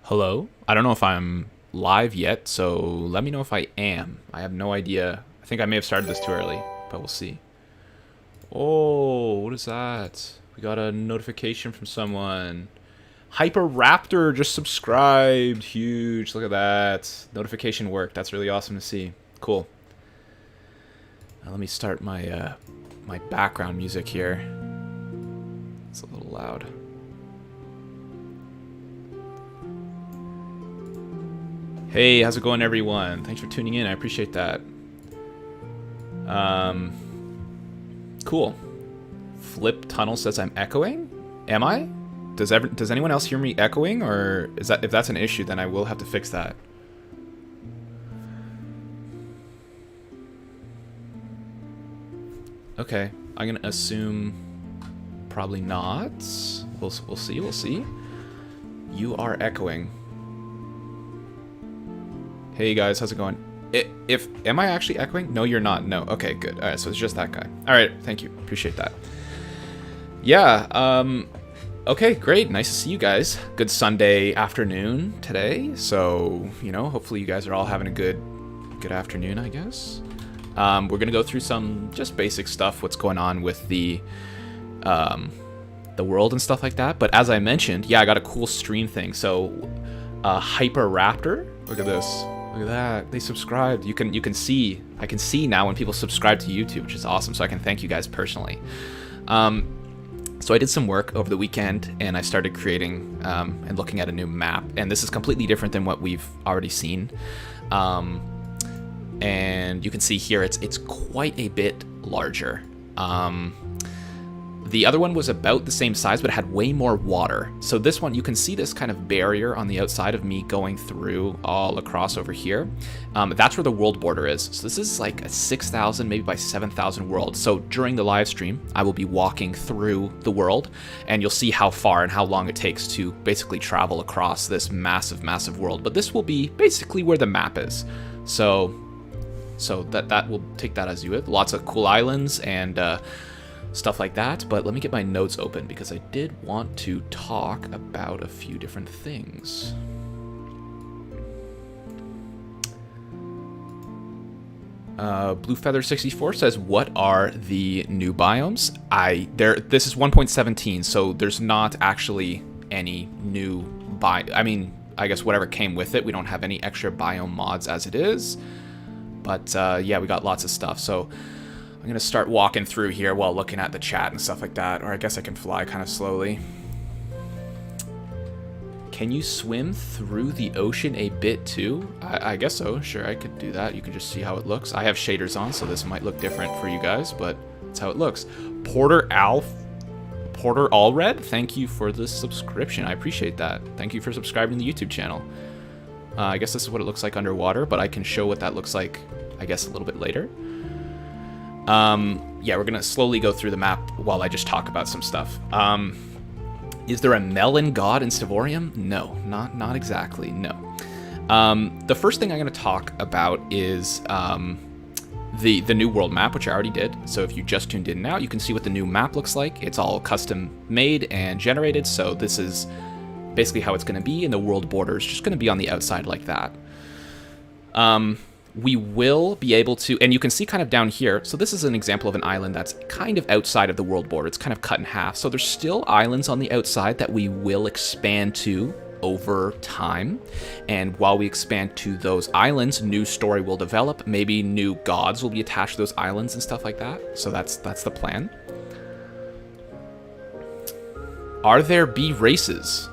Hello? I don't know if I'm live yet, so let me know if I am. I have no idea. I think I may have started this too early, but we'll see. Oh, what is that? We got a notification from someone. Hyper Raptor just subscribed. Huge. Look at that. Notification worked. That's really awesome to see. Cool. Now let me start my my background music here. It's a little loud. Hey, how's it going, everyone? Thanks for tuning in. I appreciate that. Cool. Flip Tunnel says I'm echoing. Am I? Does anyone else hear me echoing, or is that if that's an issue, then I will have to fix that. Okay, I'm gonna assume probably not. We'll see. We'll see. You are echoing. Hey guys, how's it going? Am I actually echoing? No, you're not. No. Okay, good. All right, so it's just that guy. All right, thank you. Appreciate that. Yeah. Okay, great. Nice to see you guys. Good Sunday afternoon today. So hopefully you guys are all having a good afternoon, I guess. We're gonna go through some just basic stuff. What's going on with the world and stuff like that. But as I mentioned, yeah, I got a cool stream thing. So, Hyper Raptor. Look at this. Look at that. They subscribed. You can see. I can see now when people subscribe to YouTube, which is awesome. So I can thank you guys personally. So I did some work over the weekend, and I started creating and looking at a new map. And this is completely different than what we've already seen. And you can see here it's quite a bit larger. The other one was about the same size, but it had way more water. So this one, you can see this kind of barrier on the outside of me going through all across over here. That's where the world border is. So this is like a 6,000, maybe by 7,000 world. So during the live stream, I will be walking through the world, and you'll see how far and how long it takes to basically travel across this massive, massive world. But this will be basically where the map is. So that will take that as you would. Lots of cool islands and stuff like that, but let me get my notes open because I did want to talk about a few different things. Blue Feather 64 says, "What are the new biomes?" This is 1.17, so there's not actually any new I mean, I guess whatever came with it. We don't have any extra biome mods as it is, but yeah, we got lots of stuff. So I'm gonna start walking through here while looking at the chat and stuff like that, or I guess I can fly kind of slowly. Can you swim through the ocean a bit too? I guess so. Sure, I could do that. You can just see how it looks. I have shaders on, so this might look different for you guys, but that's how it looks. Porter Allred, thank you for the subscription. I appreciate that. Thank you for subscribing to the YouTube channel. I guess this is what it looks like underwater, but I can show what that looks like, I guess, a little bit later. Yeah, we're gonna slowly go through the map while I just talk about some stuff. Is there a melon god in Stevorium? No, not exactly, no. The first thing I'm gonna talk about is the new world map, which I already did. So if you just tuned in now, you can see what the new map looks like. It's all custom made and generated, so this is basically how it's gonna be, and the world border is just gonna be on the outside like that. We will be able to, and you can see kind of down here, so this is an example of an island that's kind of outside of the world border. It's kind of cut in half. So there's still islands on the outside that we will expand to over time. And while we expand to those islands, new story will develop. Maybe new gods will be attached to those islands and stuff like that. So that's the plan. Are there B races?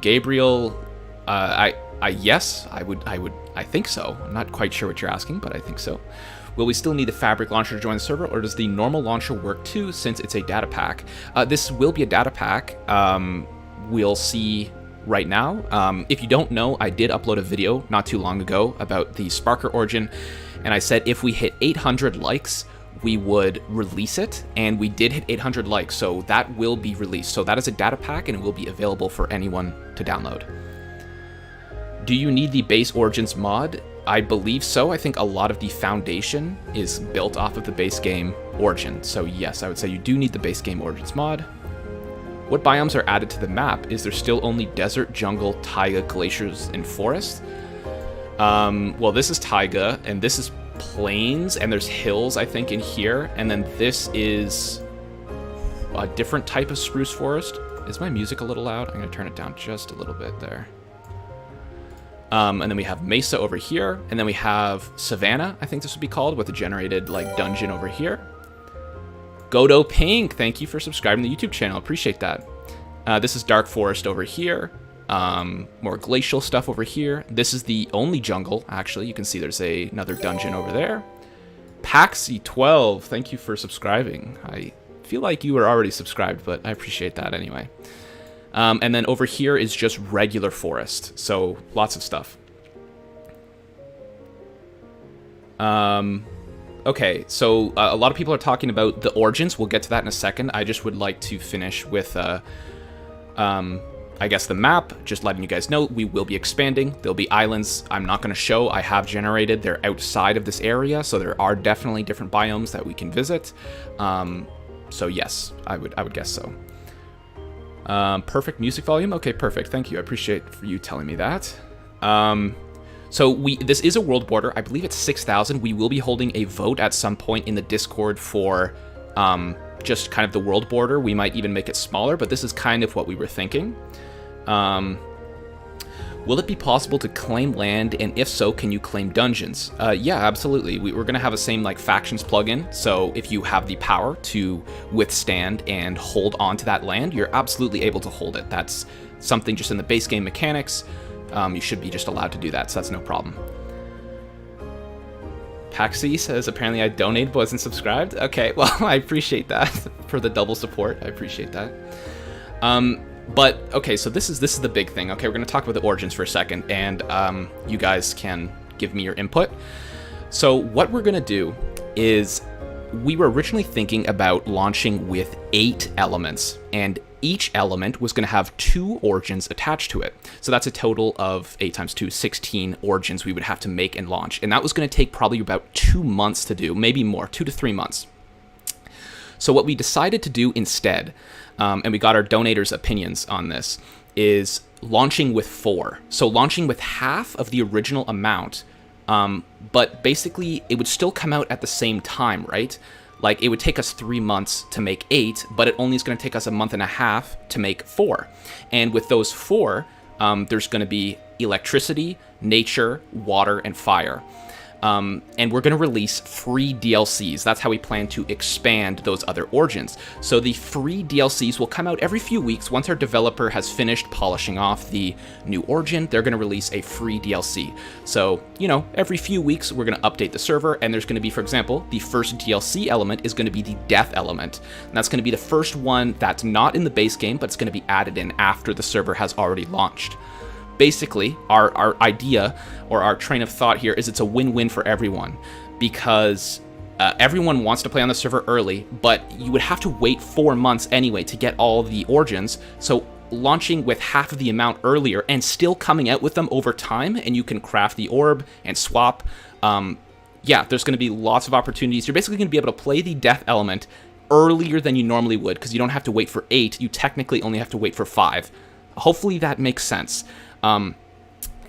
Gabriel, yes, I think so. I'm not quite sure what you're asking, but I think so. Will we still need the fabric launcher to join the server, or does the normal launcher work too, since it's a data pack? This will be a data pack. We'll see right now. If you don't know, I did upload a video not too long ago about the Sparker origin, and I said if we hit 800 likes, we would release it, and we did hit 800 likes, so that will be released. So that is a data pack, and it will be available for anyone to download. Do you need the base Origins mod? I believe so. I think a lot of the foundation is built off of the base game Origin. So yes, I would say you do need the base game Origins mod. What biomes are added to the map? Is there still only desert, jungle, taiga, glaciers, and forest? Well, this is taiga, and this is plains, and there's hills, I think, in here. And then this is a different type of spruce forest. Is my music a little loud? I'm going to turn it down just a little bit there. And then we have Mesa over here, and then we have Savannah, I think this would be called, with a generated, like, dungeon over here. Godo Pink, thank you for subscribing to the YouTube channel. Appreciate that. This is Dark Forest over here. More glacial stuff over here. This is the only jungle, actually. You can see there's another dungeon over there. Paxi12, thank you for subscribing. I feel like you were already subscribed, but I appreciate that anyway. And then over here is just regular forest, so lots of stuff. Okay, so a lot of people are talking about the origins. We'll get to that in a second. I just would like to finish with, I guess, the map. Just letting you guys know, we will be expanding. There'll be islands I'm not going to show. I have generated. They're outside of this area, so there are definitely different biomes that we can visit. So yes, I would guess so. Perfect music volume. Okay, perfect. Thank you. I appreciate for you telling me that. So this is a world border. I believe it's 6,000. We will be holding a vote at some point in the Discord for just kind of the world border. We might even make it smaller, but this is kind of what we were thinking. Will it be possible to claim land, and if so, can you claim dungeons? Yeah, absolutely. We're going to have the same like factions plugin, so if you have the power to withstand and hold on to that land, you're absolutely able to hold it. That's something just in the base game mechanics. You should be just allowed to do that, so that's no problem. Paxi says, apparently I donated but wasn't subscribed. Okay, well, I appreciate that for the double support. I appreciate that. But, okay, so this is the big thing. Okay, we're going to talk about the origins for a second, and you guys can give me your input. So what we're going to do is we were originally thinking about launching with 8 elements, and each element was going to have 2 origins attached to it. So that's a total of 8 times 2, 16 origins we would have to make and launch. And that was going to take probably about 2 months to do, maybe more, 2 to 3 months. So what we decided to do instead, and we got our donators' opinions on this, is launching with 4. So launching with half of the original amount, but basically it would still come out at the same time, right? Like, it would take us 3 months to make 8, but it only is going to take us a month and a half to make 4. And with those 4, there's going to be electricity, nature, water, and fire. And we're going to release free DLCs. That's how we plan to expand those other origins. So the free DLCs will come out every few weeks. Once our developer has finished polishing off the new origin, they're going to release a free DLC. So, you know, every few weeks we're going to update the server, and there's going to be, for example, the first DLC element is going to be the death element. And that's going to be the first one that's not in the base game, but it's going to be added in after the server has already launched. Basically, our idea or our train of thought here is it's a win-win for everyone, because everyone wants to play on the server early, but you would have to wait 4 months anyway to get all the origins. So launching with half of the amount earlier and still coming out with them over time, and you can craft the orb and swap. Yeah, there's going to be lots of opportunities. You're basically going to be able to play the death element earlier than you normally would, because you don't have to wait for 8. You technically only have to wait for 5. Hopefully that makes sense.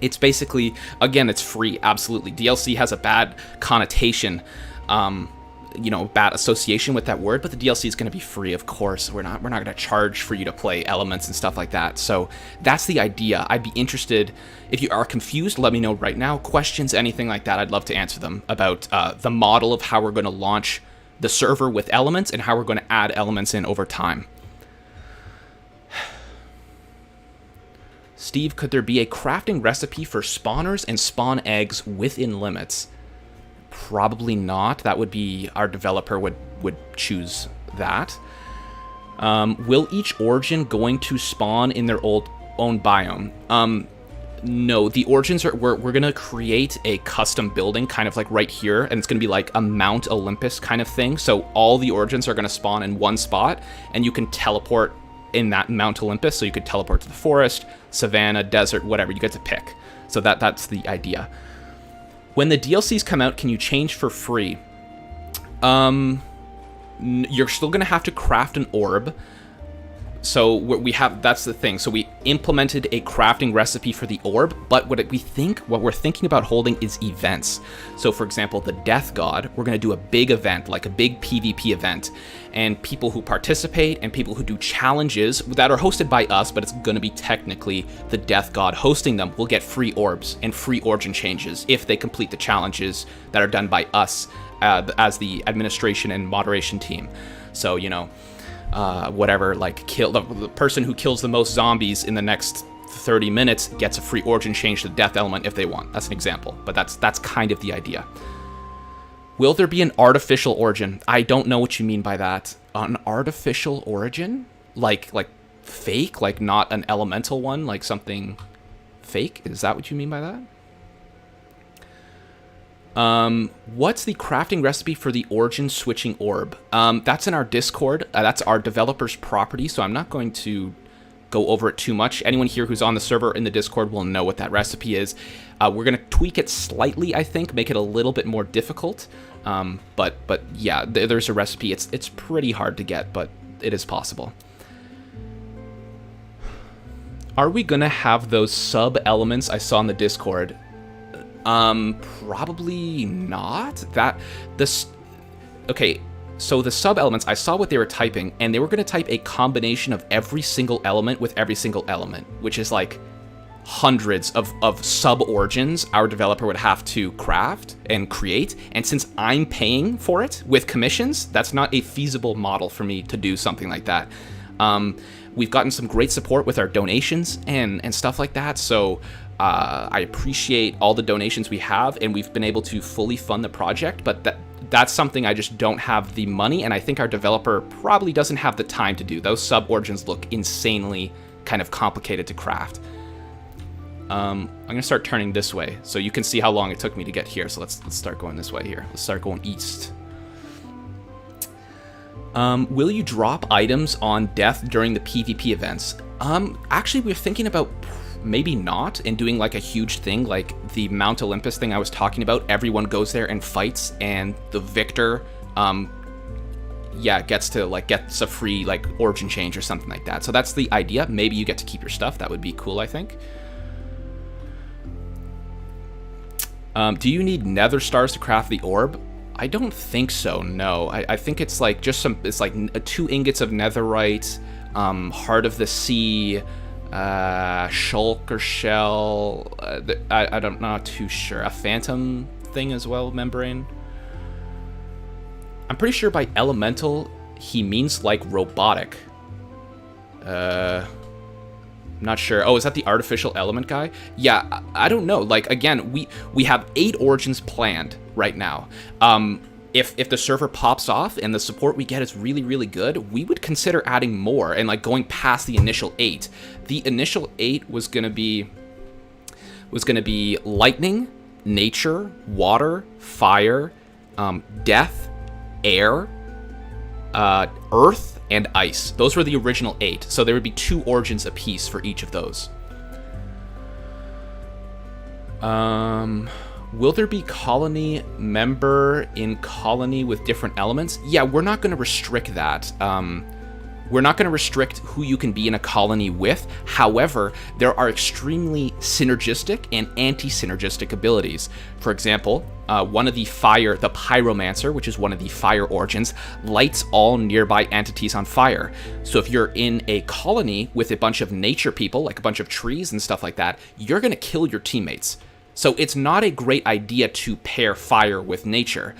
It's basically, again, it's free, absolutely. DLC has a bad connotation, you know, bad association with that word, but the DLC is going to be free, of course. We're not going to charge for you to play elements and stuff like that. So that's the idea. I'd be interested, if you are confused, let me know right now. Questions, anything like that, I'd love to answer them about the model of how we're going to launch the server with elements and how we're going to add elements in over time. Steve, could there be a crafting recipe for spawners and spawn eggs within limits? Probably not. That would be, our developer would choose that. Will each origin going to spawn in their own biome? No, the origins are, we're going to create a custom building kind of like right here, and it's going to be like a Mount Olympus kind of thing. So all the origins are going to spawn in one spot, and you can teleport in that Mount Olympus. So you could teleport to the forest, savannah, desert, whatever, you get to pick. So that's the idea. When the DLCs come out, can you change for free? You're still gonna have to craft an orb. So we have, that's the thing. So we implemented a crafting recipe for the orb, but what we're thinking about holding is events. So for example, the Death God, we're going to do a big event, like a big PvP event, and people who participate and people who do challenges that are hosted by us, but it's going to be technically the Death God hosting them, will get free orbs and free origin changes if they complete the challenges that are done by us as the administration and moderation team. So, you know, whatever, like kill the person who kills the most zombies in the next 30 minutes gets a free origin change to the death element if they want. That's an example, but that's kind of the idea. Will there be an artificial origin? I don't know what you mean by that. An artificial origin? Like fake? Like not an elemental one? Like something fake? Is that what you mean by that? What's the crafting recipe for the origin switching orb? That's in our Discord. That's our developer's property, so I'm not going to go over it too much. Anyone here who's on the server in the Discord will know what that recipe is. We're going to tweak it slightly, I think, make it a little bit more difficult. But yeah, there's a recipe. It's pretty hard to get, but it is possible. Are we going to have those sub-elements I saw in the Discord? Probably not. Okay, so the sub-elements, I saw what they were typing, and they were going to type a combination of every single element with every single element, which is like hundreds of sub-origins our developer would have to craft and create, and since I'm paying for it with commissions, that's not a feasible model for me to do something like that. We've gotten some great support with our donations and stuff like that, so I appreciate all the donations we have, and we've been able to fully fund the project, but that's something I just don't have the money, and I think our developer probably doesn't have the time to do. Those sub-origins look insanely kind of complicated to craft. I'm going to start turning this way, so you can see how long it took me to get here, so let's start going this way here. Let's start going east. Will you drop items on death during the PvP events? Actually, we're thinking about maybe not, and doing like a huge thing like the Mount Olympus thing I was talking about. Everyone goes there and fights, and the victor gets a free like origin change or something like that. So that's the idea. Maybe you get to keep your stuff. That would be cool, I think. Do you need Netherstars to craft the orb? I don't think so, no. I think it's like just it's like 2 ingots of netherite, Heart of the Sea, shulk or shell, I'm not too sure. A phantom thing as well, membrane. I'm pretty sure by elemental he means like robotic. Not sure. Oh, is that the artificial element guy? Yeah, I don't know. Like, again, we have 8 origins planned right now. If the server pops off and the support we get is really, really good, we would consider adding more and like going past the initial 8. The initial 8 was gonna be lightning, nature, water, fire, death, air, earth, and ice. Those were the original 8. So there would be 2 origins apiece for each of those. Will there be colony member in colony with different elements? Yeah, we're not going to restrict that. We're not going to restrict who you can be in a colony with. However, there are extremely synergistic and anti-synergistic abilities. For example, one of the Pyromancer, which is one of the fire origins, lights all nearby entities on fire. So if you're in a colony with a bunch of nature people, like a bunch of trees and stuff like that, you're going to kill your teammates. So it's not a great idea to pair fire with nature.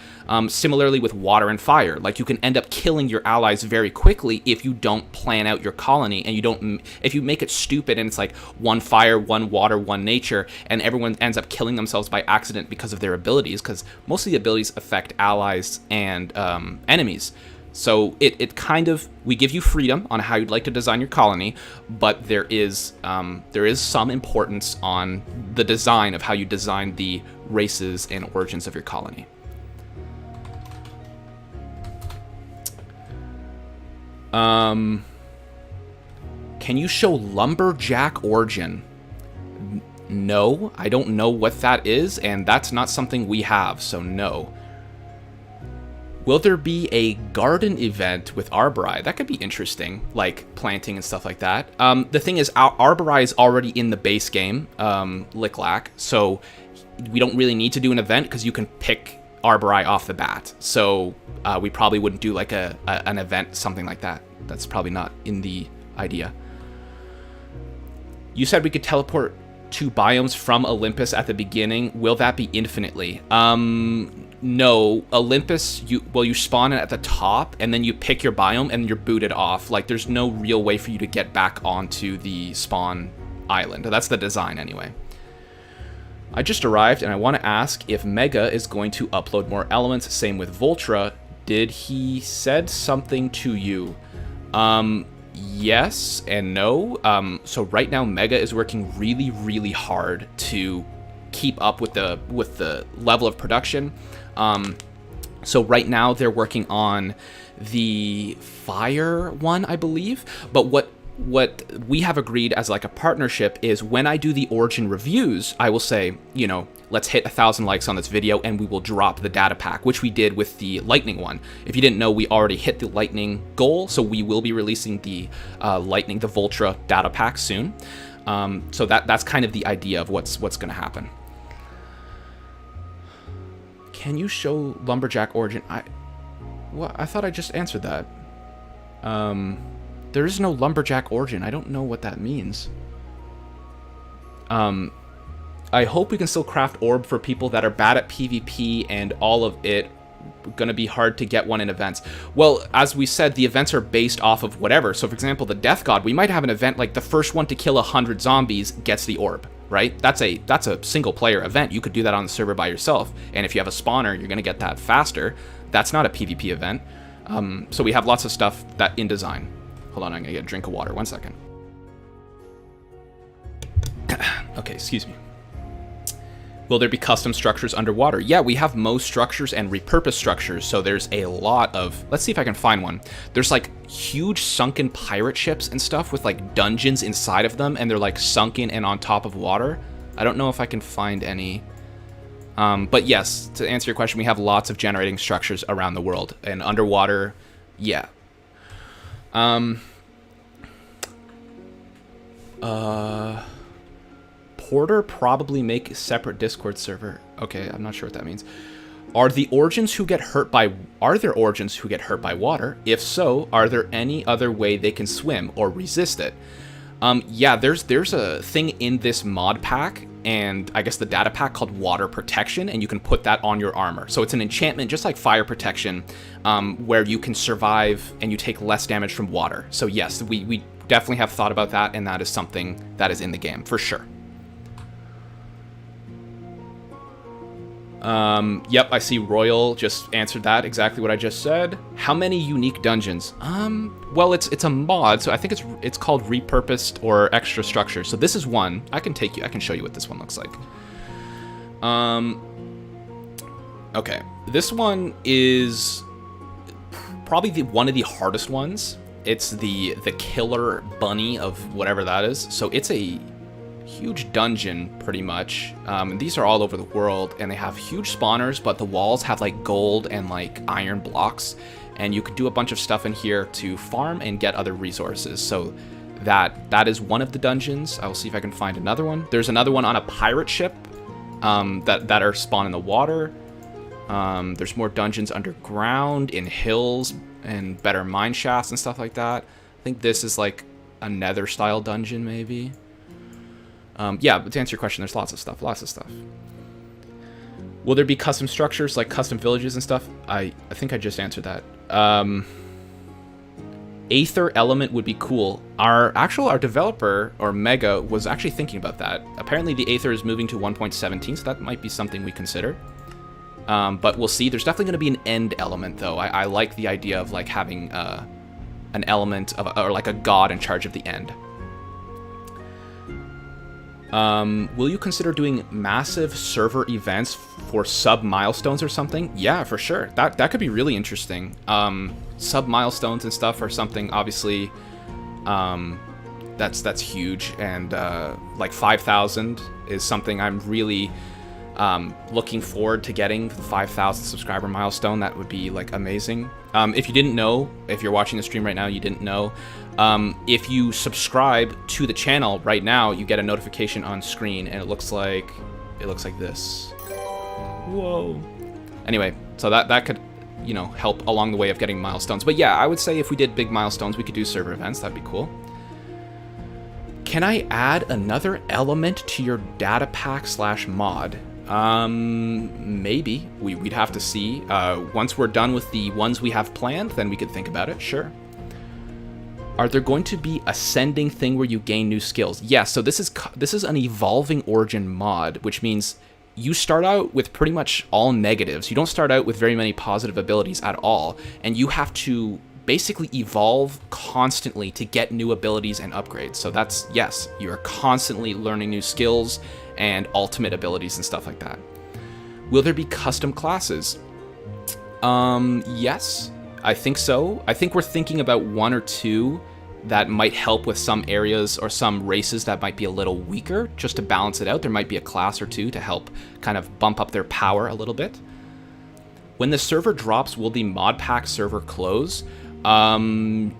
Similarly with water and fire, like you can end up killing your allies very quickly if you don't plan out your colony, and if you make it stupid and it's like 1 fire, 1 water, 1 nature, and everyone ends up killing themselves by accident because of their abilities, because most of the abilities affect allies and enemies. So it kind of, we give you freedom on how you'd like to design your colony, but there is some importance on the design of how you design the races and origins of your colony. Can you show lumberjack origin? No, I don't know what that is, and that's not something we have, so no. Will there be a garden event with Arbori? That could be interesting, like planting and stuff like that. The thing is, Arbori is already in the base game, Licklac, so we don't really need to do an event because you can pick Arbori off the bat. So we probably wouldn't do like an event, something like that. That's probably not in the idea. You said we could teleport to biomes from Olympus at the beginning. Will that be infinitely? No, Olympus, you spawn it at the top, and then you pick your biome, and you're booted off. Like, there's no real way for you to get back onto the spawn island. That's the design, anyway. I just arrived, and I want to ask if Mega is going to upload more elements. Same with Voltra. Did he said something to you? Yes and no. So right now, Mega is working really, really hard to keep up with the level of production. So right now they're working on the fire one, I believe. But what we have agreed as like a partnership is when I do the origin reviews, I will say, you know, let's hit 1,000 likes on this video and we will drop the data pack, which we did with the lightning one. If you didn't know, we already hit the lightning goal, so we will be releasing the the Voltra data pack soon. So that's kind of the idea of what's going to happen. Can you show Lumberjack Origin? I thought I just answered that. There is no Lumberjack Origin. I don't know what that means. I hope we can still craft orb for people that are bad at PvP and all of it. Gonna be hard to get one in events. Well, as we said, the events are based off of whatever. So for example, the Death God, we might have an event like the first one to kill 100 zombies gets the orb, right? That's a single player event. You could do that on the server by yourself. And if you have a spawner, you're gonna get that faster. That's not a PvP event. So we have lots of stuff that in design. Hold on, I'm gonna get a drink of water. 1 second. Okay, excuse me. Will there be custom structures underwater? Yeah, we have most structures and repurposed structures, so there's a lot of... Let's see if I can find one. There's, like, huge sunken pirate ships and stuff with, like, dungeons inside of them, and they're, like, sunken and on top of water. I don't know if I can find any. But yes, to answer your question, we have lots of generating structures around the world. And underwater, yeah. Porter probably make a separate Discord server. Okay, I'm not sure what that means. Are there origins who get hurt by water? If so, are there any other way they can swim or resist it? Yeah, there's a thing in this mod pack and I guess the data pack called water protection, and you can put that on your armor. So it's an enchantment just like fire protection, where you can survive and you take less damage from water. So yes, we definitely have thought about that, and that is something that is in the game for sure. Yep, I see Royal just answered that, exactly what I just said. How many unique dungeons? Well, it's a mod, so I think it's called repurposed or extra structure. So this is one. I can show you what this one looks like. Okay, this one is probably one of the hardest ones. It's the killer bunny of whatever that is. So it's a huge dungeon, pretty much. And these are all over the world, and they have huge spawners, but the walls have like gold and like iron blocks, and you could do a bunch of stuff in here to farm and get other resources. So that is one of the dungeons. I'll see if I can find another one. There's another one on a pirate ship that are spawn in the water. There's more dungeons underground in hills and better mine shafts and stuff like that. I think this is like a nether style dungeon maybe. Yeah, but to answer your question, there's lots of stuff. Will there be custom structures, like custom villages and stuff? I think I just answered that. Aether element would be cool. Our developer, or Mega, was actually thinking about that. Apparently the Aether is moving to 1.17, so that might be something we consider. But we'll see. There's definitely going to be an end element, though. I like the idea of like having an element of, or like a god in charge of the end. Will you consider doing massive server events for sub milestones or something? Yeah, for sure. That could be really interesting. Sub milestones and stuff are something, obviously, that's huge, and like 5,000 is something I'm really Looking forward to getting the 5,000 subscriber milestone. That would be like amazing. If you didn't know, if you're watching the stream right now, you didn't know, if you subscribe to the channel right now, you get a notification on screen, and it looks like this. Whoa. Anyway, so that could, you know, help along the way of getting milestones. But yeah, I would say if we did big milestones, we could do server events. That'd be cool. Can I add another element to your data pack / mod? Maybe. We'd have to see. Once we're done with the ones we have planned, then we could think about it. Sure. Are there going to be ascending thing where you gain new skills? Yes. So this is an evolving origin mod, which means you start out with pretty much all negatives. You don't start out with very many positive abilities at all, and you have to basically evolve constantly to get new abilities and upgrades. So that's, yes, you're constantly learning new skills and ultimate abilities and stuff like that. Will there be custom classes? Yes, I think so. I think we're thinking about 1 or 2 that might help with some areas or some races that might be a little weaker, just to balance it out. There might be a class or 2 to help kind of bump up their power a little bit. When the server drops, will the modpack server close? When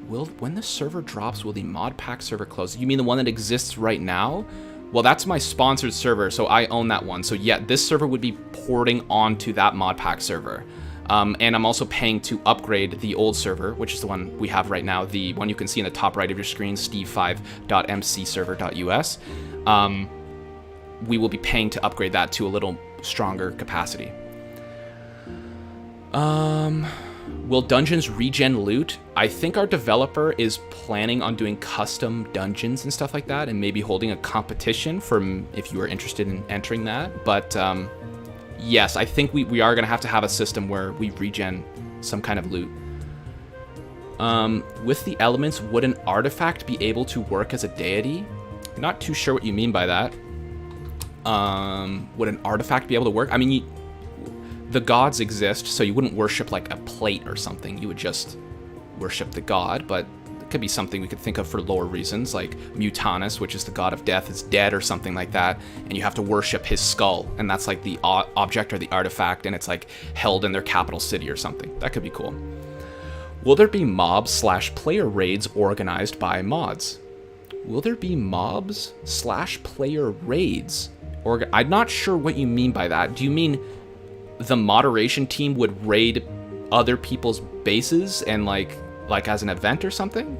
the server drops, will the modpack server close? You mean the one that exists right now? Well, that's my sponsored server, so I own that one. So yeah, this server would be porting onto that modpack server. And I'm also paying to upgrade the old server, which is the one we have right now, the one you can see in the top right of your screen, steve5.mcserver.us. We will be paying to upgrade that to a little stronger capacity. Will dungeons regen loot? I think our developer is planning on doing custom dungeons and stuff like that, and maybe holding a competition for if you are interested in entering that. But yes, I think we are going to have a system where we regen some kind of loot. With the elements, would an artifact be able to work as a deity? Not too sure what you mean by that. Would an artifact be able to work? I mean, the gods exist, so you wouldn't worship like a plate or something. You would just worship the god, but it could be something we could think of for lore reasons, like Mutanus, which is the god of death, is dead or something like that, and you have to worship his skull, and that's like the object or the artifact, and it's like held in their capital city or something. That could be cool. Will there be mobs / player raids organized by mods? Will there be mobs / player raids? I'm not sure what you mean by that. Do you mean the moderation team would raid other people's bases and like as an event or something?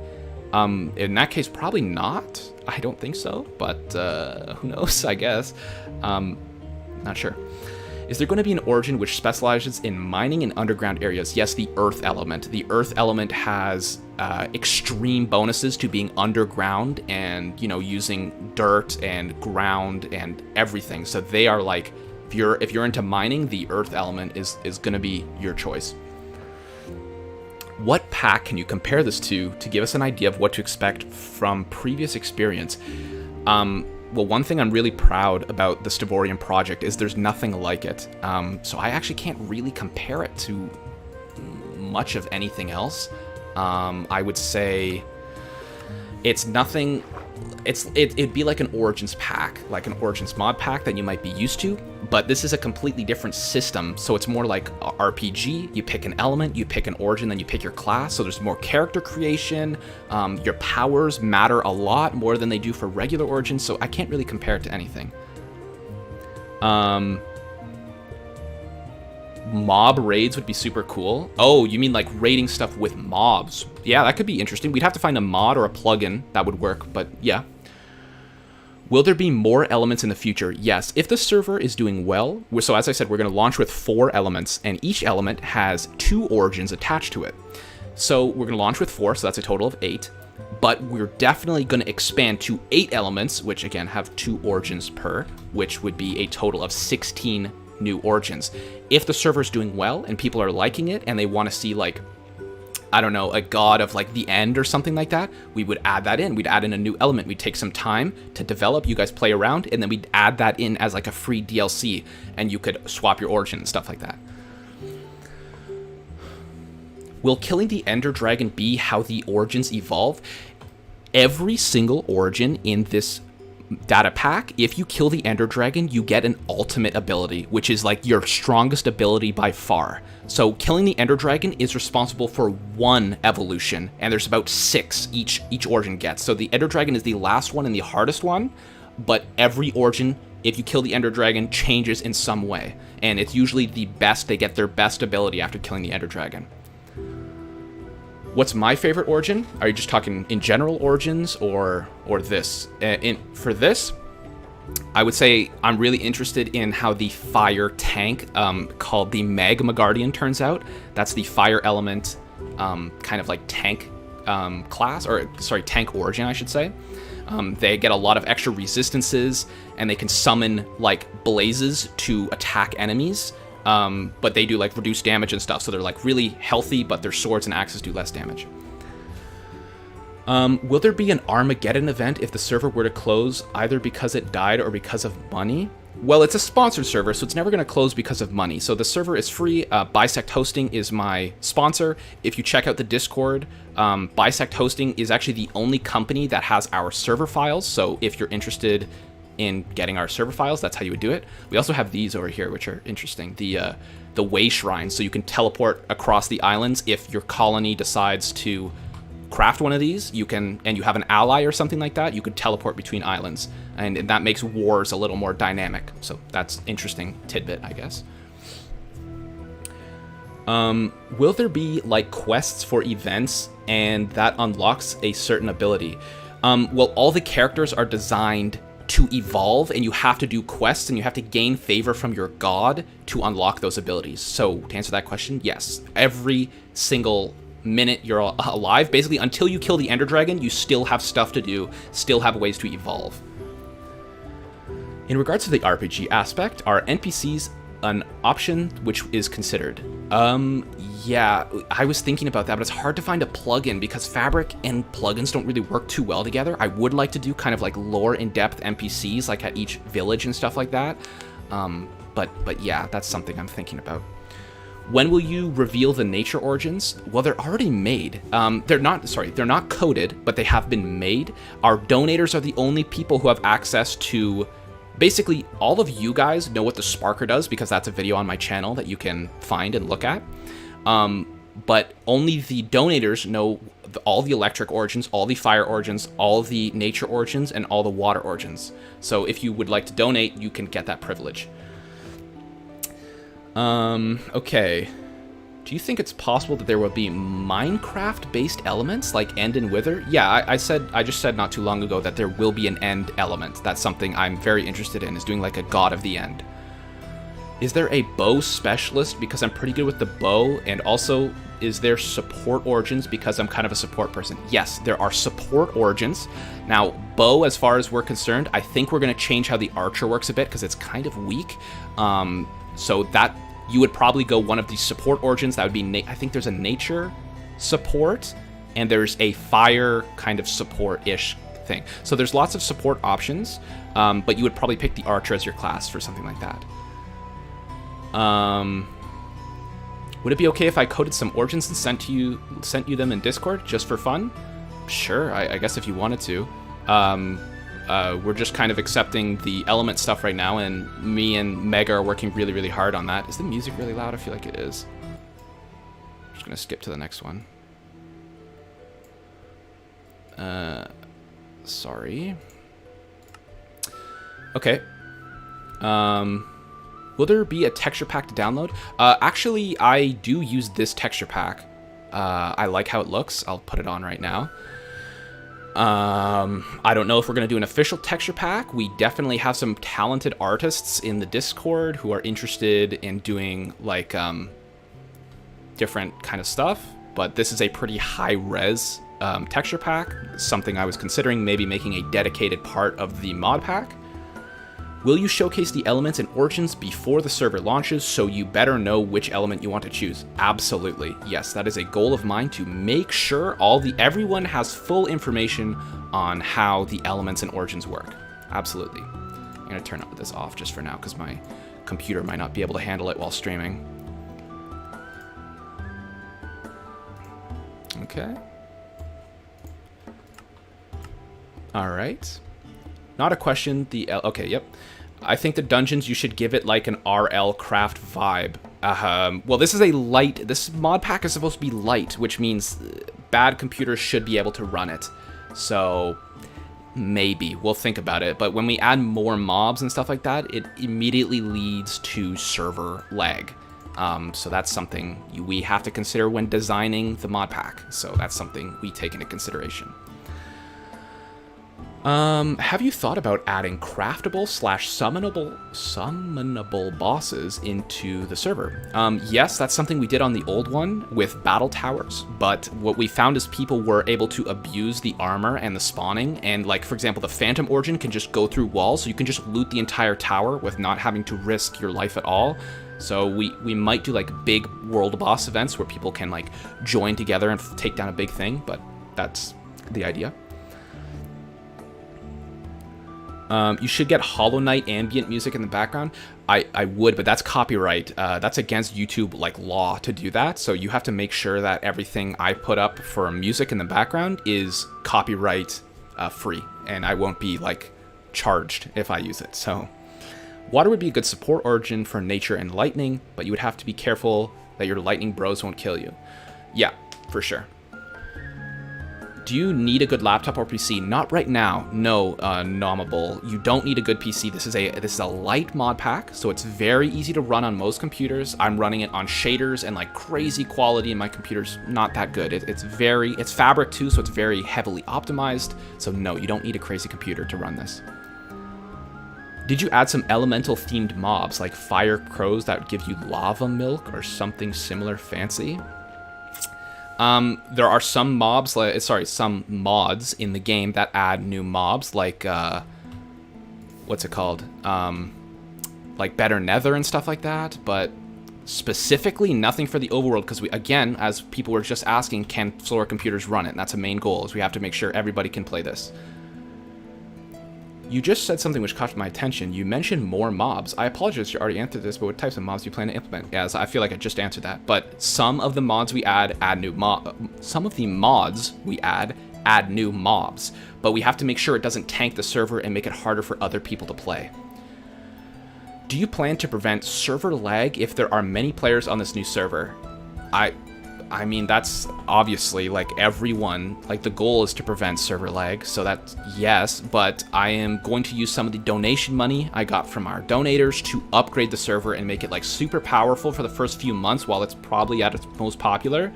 In that case, probably not. I don't think so, but who knows, I guess. Not sure. Is there going to be an origin which specializes in mining in underground areas? Yes, the earth element. The earth element has extreme bonuses to being underground and, you know, using dirt and ground and everything. So they are like, if you're into mining, the earth element is going to be your choice. What pack can you compare this to give us an idea of what to expect from previous experience? Well, one thing I'm really proud about the Stevorium project is there's nothing like it. So I actually can't really compare it to much of anything else. I would say it's nothing. It'd be like an Origins pack, like an Origins mod pack that you might be used to, but this is a completely different system, so it's more like a RPG. You pick an element, you pick an origin, then you pick your class, so there's more character creation. Your powers matter a lot more than they do for regular Origins, so I can't really compare it to anything. Mob raids would be super cool. Oh, you mean like raiding stuff with mobs? Yeah, that could be interesting. We'd have to find a mod or a plugin that would work, but yeah. Will there be more elements in the future? Yes, if the server is doing well. So as I said, we're going to launch with 4 elements, and each element has 2 origins attached to it. So we're going to launch with 4, so that's a total of 8. But we're definitely going to expand to 8 elements, which again have 2 origins per, which would be a total of 16 new origins. If the server's doing well and people are liking it and they want to see, like, I don't know, a god of like the end or something like that, we would add that in. We'd add in a new element. We'd take some time to develop, you guys play around, and then we'd add that in as like a free DLC, and you could swap your origin and stuff like that. Will killing the Ender Dragon be how the origins evolve? Every single origin in this data pack, if you kill the Ender Dragon, you get an ultimate ability, which is like your strongest ability by far. So killing the Ender Dragon is responsible for 1 evolution, and there's about 6 each origin gets. So the Ender Dragon is the last one and the hardest one, but every origin, if you kill the Ender Dragon, changes in some way. And it's usually the best, they get their best ability after killing the Ender Dragon. What's my favorite origin? Are you just talking in general origins or this? For this, I would say I'm really interested in how the fire tank called the Magma Guardian turns out. That's the fire element kind of like tank class, or sorry, tank origin, I should say. They get a lot of extra resistances, and they can summon like blazes to attack enemies. But they do like reduce damage and stuff, so they're like really healthy, but their swords and axes do less damage. Will there be an Armageddon event if the server were to close, either because it died or because of money? Well, it's a sponsored server, so it's never going to close because of money. So the server is free. Bisect Hosting is my sponsor. If you check out the Discord, Bisect Hosting is actually the only company that has our server files. So if you're interested in getting our server files, that's how you would do it. We also have these over here, which are interesting. The way shrines, so you can teleport across the islands. If your colony decides to craft one of these, you can, and you have an ally or something like that, you could teleport between islands, and that makes wars a little more dynamic. So that's interesting tidbit, I guess. Will there be like quests for events and that unlocks a certain ability? Well, all the characters are designed to evolve, and you have to do quests, and you have to gain favor from your god to unlock those abilities. So to answer that question, yes, every single minute you're alive, basically until you kill the Ender Dragon, you still have stuff to do, still have ways to evolve. In regards to the RPG aspect, are NPCs an option which is considered? Yeah, I was thinking about that, but it's hard to find a plugin because Fabric and plugins don't really work too well together. I would like to do kind of like lore in-depth NPCs, like at each village and stuff like that. But yeah, that's something I'm thinking about. When will you reveal the nature origins? Well, they're already made. They're not coded, but they have been made. Our donators are the only people who have access to. Basically, all of you guys know what the Sparker does because that's a video on my channel that you can find and look at. But only the donators know all the electric origins, all the fire origins, all the nature origins, and all the water origins. So if you would like to donate, you can get that privilege. Okay. Do you think it's possible that there will be Minecraft-based elements like End and Wither? Yeah, I just said not too long ago that there will be an End element. That's something I'm very interested in, is doing like a God of the End. Is there a bow specialist because I'm pretty good with the bow? And also, is there support origins because I'm kind of a support person? Yes, there are support origins. Now, bow, as far as we're concerned, I think we're going to change how the archer works a bit because it's kind of weak. So that you would probably go one of these support origins. That would be, I think there's a nature support, and there's a fire kind of support-ish thing. So there's lots of support options, but you would probably pick the archer as your class for something like that. Would it be okay if I coded some origins and sent you them in Discord just for fun? Sure, I guess if you wanted to. We're just kind of accepting the element stuff right now, and me and Mega are working really, really hard on that. Is the music really loud? I feel like it is. I'm just going to skip to the next one. Sorry. Okay. Will there be a texture pack to download? Actually, I do use this texture pack. I like how it looks. I'll put it on right now. I don't know if we're going to do an official texture pack. We definitely have some talented artists in the Discord who are interested in doing like different kind of stuff, but this is a pretty high-res texture pack, something I was considering maybe making a dedicated part of the mod pack. Will you showcase the elements and origins before the server launches so you better know which element you want to choose? Absolutely. Yes, that is a goal of mine, to make sure everyone has full information on how the elements and origins work. Absolutely. I'm going to turn this off just for now because my computer might not be able to handle it while streaming. Okay. All right. Not a question. Okay, yep. I think the dungeons, you should give it like an RL craft vibe. Well, this is a light. This mod pack is supposed to be light, which means bad computers should be able to run it. So maybe we'll think about it. But when we add more mobs and stuff like that, it immediately leads to server lag. So that's something we have to consider when designing the mod pack. So that's something we take into consideration. Have you thought about adding craftable / summonable bosses into the server? Yes, that's something we did on the old one with battle towers, but what we found is people were able to abuse the armor and the spawning, and like, for example, the Phantom Origin can just go through walls, so you can just loot the entire tower with not having to risk your life at all. So we might do like big world boss events where people can like join together and take down a big thing, but that's the idea. You should get Hollow Knight ambient music in the background. I would, but that's copyright. That's against YouTube like law to do that. So you have to make sure that everything I put up for music in the background is copyright free, and I won't be like charged if I use it. So water would be a good support origin for nature and lightning, but you would have to be careful that your lightning bros won't kill you. Yeah, for sure. Do you need a good laptop or PC? Not right now. No, Nomable. You don't need a good PC. This is a light mod pack, so it's very easy to run on most computers. I'm running it on shaders and like crazy quality, and my computer's not that good. It's Fabric too, so it's very heavily optimized. So no, you don't need a crazy computer to run this. Did you add some elemental themed mobs like fire crows that give you lava milk or something similar fancy? There are some mods in the game that add new mobs, like, what's it called? Like Better Nether and stuff like that, but specifically nothing for the overworld, because we, again, as people were just asking, can slower computers run it? And that's a main goal, is we have to make sure everybody can play this. You just said something which caught my attention. You mentioned more mobs. I apologize, you already answered this, but what types of mobs do you plan to implement? Yeah, I feel like I just answered that. But some of the mods we add new mobs. But we have to make sure it doesn't tank the server and make it harder for other people to play. Do you plan to prevent server lag if there are many players on this new server? I mean, that's obviously, like, everyone, like, the goal is to prevent server lag, so that's yes, but I am going to use some of the donation money I got from our donators to upgrade the server and make it, like, super powerful for the first few months while it's probably at its most popular,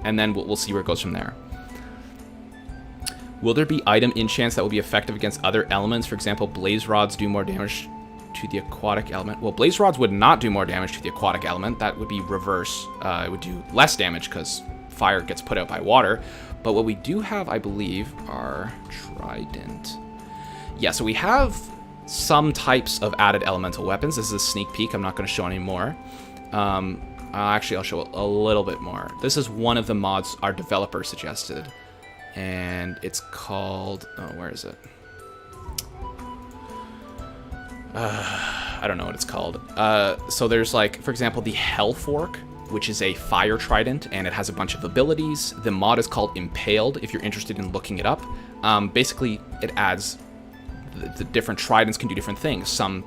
and then we'll see where it goes from there. Will there be item enchants that will be effective against other elements? For example, blaze rods do more damage to the aquatic element. Well, blaze rods would not do more damage to the aquatic element. That would be reverse. It would do less damage because fire gets put out by water. But what we do have, I believe, are trident. Yeah, so we have some types of added elemental weapons. This is a sneak peek. I'm not going to show any more. Actually, I'll show a little bit more. This is one of the mods our developer suggested, and it's called, oh, where is it? I don't know what it's called. So there's, like, for example, the Hellfork, which is a fire trident, and it has a bunch of abilities. The mod is called Impaled, if you're interested in looking it up. Basically, it adds the different tridents can do different things. Some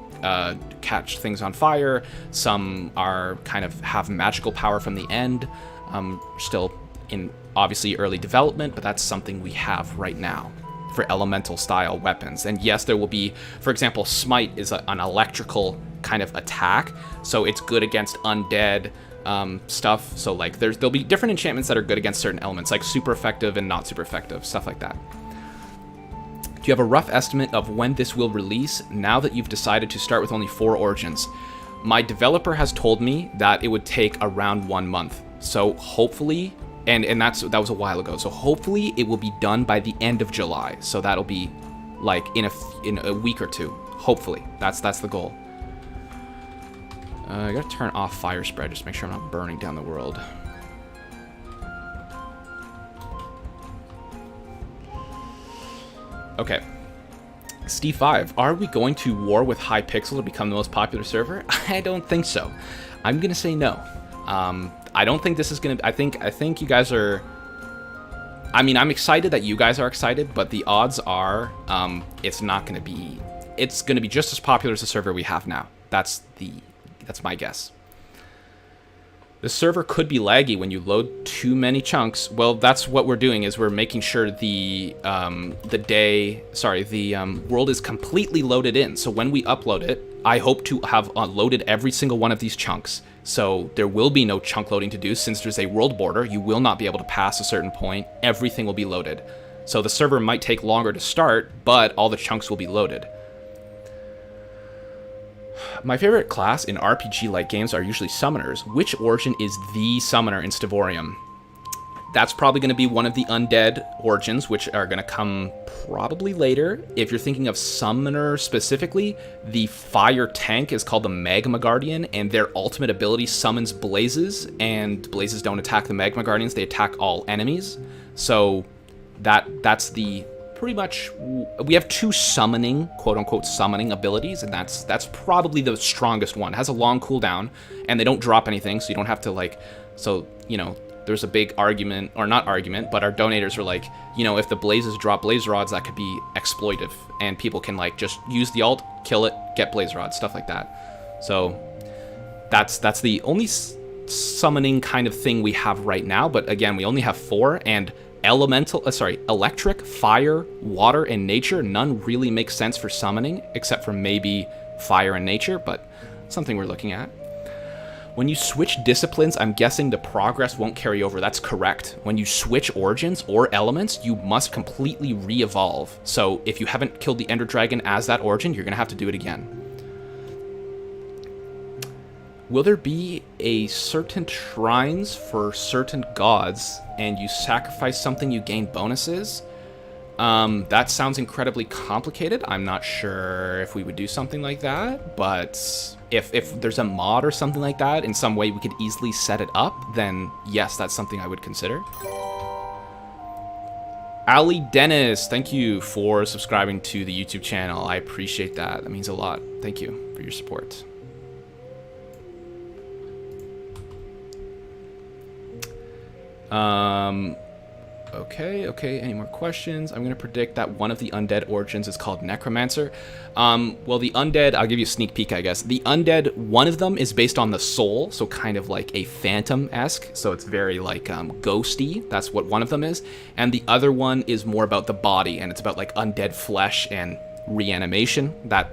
catch things on fire. Some are kind of have magical power from the end. Still in, obviously, early development, but that's something we have right now for elemental style weapons. And yes, there will be, for example, Smite is an electrical kind of attack, so it's good against undead stuff. So like there'll be different enchantments that are good against certain elements, like super effective and not super effective, stuff like that. Do you have a rough estimate of when this will release now that you've decided to start with only 4 origins? My developer has told me that it would take around 1 month. So hopefully, and that was a while ago, so hopefully it will be done by the end of July. So that'll be like in a week or two. Hopefully, that's the goal. I gotta turn off fire spread just to make sure I'm not burning down the world. Okay. Steve 5, are we going to war with Hypixel to become the most popular server? I don't think so. I'm gonna say no. I don't think this is gonna. I think you guys are I mean, I'm excited that you guys are excited, but the odds are it's not going to be... It's going to be just as popular as the server we have now. That's my guess. The server could be laggy when you load too many chunks. Well, that's what we're doing, is we're making sure the world is completely loaded in. So when we upload it, I hope to have loaded every single one of these chunks. So there will be no chunk loading to do. Since there's a world border, you will not be able to pass a certain point. Everything will be loaded. So the server might take longer to start, but all the chunks will be loaded. My favorite class in RPG-like games are usually summoners. Which origin is the summoner in Stevorium? That's probably going to be one of the undead origins, which are going to come probably later. If you're thinking of summoner specifically, the fire tank is called the Magma Guardian, and their ultimate ability summons blazes, and blazes don't attack the Magma Guardians, they attack all enemies. So that's the... Pretty much, we have two summoning, quote-unquote summoning abilities, and that's probably the strongest one. It has a long cooldown, and they don't drop anything, so you don't have to, like... So, you know, there's a big argument, or not argument, but our donators were like, you know, if the blazes drop blaze rods, that could be exploitive, and people can, like, just use the ult, kill it, get blaze rods, stuff like that. So, that's the only summoning kind of thing we have right now, but again, we only have 4, and... electric, fire, water, and nature, none really make sense for summoning, except for maybe fire and nature, but something we're looking at. When you switch disciplines, I'm guessing the progress won't carry over. That's correct. When you switch origins or elements, you must completely re-evolve. So if you haven't killed the Ender Dragon as that origin, you're going to have to do it again. Will there be a certain shrines for certain gods, and you sacrifice something, you gain bonuses? That sounds incredibly complicated. I'm not sure if we would do something like that, but if there's a mod or something like that, in some way we could easily set it up, then yes, that's something I would consider. Ali Dennis, thank you for subscribing to the YouTube channel. I appreciate that. That means a lot. Thank you for your support. Okay, any more questions? I'm going to predict that one of the undead origins is called Necromancer. Well, the undead, I'll give you a sneak peek, I guess. The undead, one of them is based on the soul, so kind of like a phantom-esque, so it's very, like, ghosty. That's what one of them is. And the other one is more about the body, and it's about, like, undead flesh and reanimation. That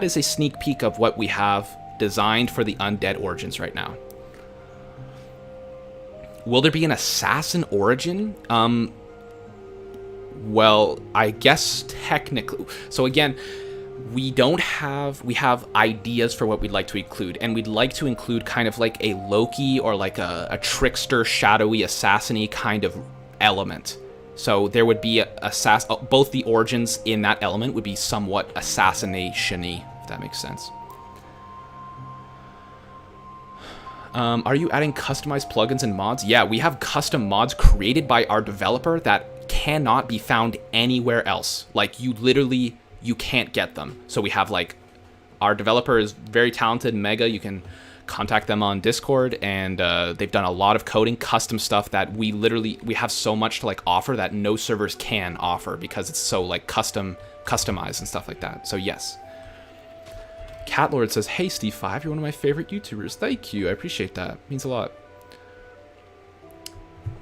is a sneak peek of what we have designed for the undead origins right now. Will there be an assassin origin? Well, I guess technically. So again, we have ideas for what we'd like to include, and we'd like to include kind of like a Loki or like a trickster, shadowy, assassin-y kind of element. So there would be both the origins in that element would be somewhat assassination-y, if that makes sense. Are you adding customized plugins and mods? Yeah, we have custom mods created by our developer that cannot be found anywhere else. Like, you can't get them. So we have, like, our developer is very talented, Mega. You can contact them on Discord, and they've done a lot of coding, custom stuff that we have so much to, like, offer that no servers can offer because it's so, like, customized and stuff like that. So yes. Catlord says, hey, Steve5, you're one of my favorite YouTubers. Thank you. I appreciate that. It means a lot.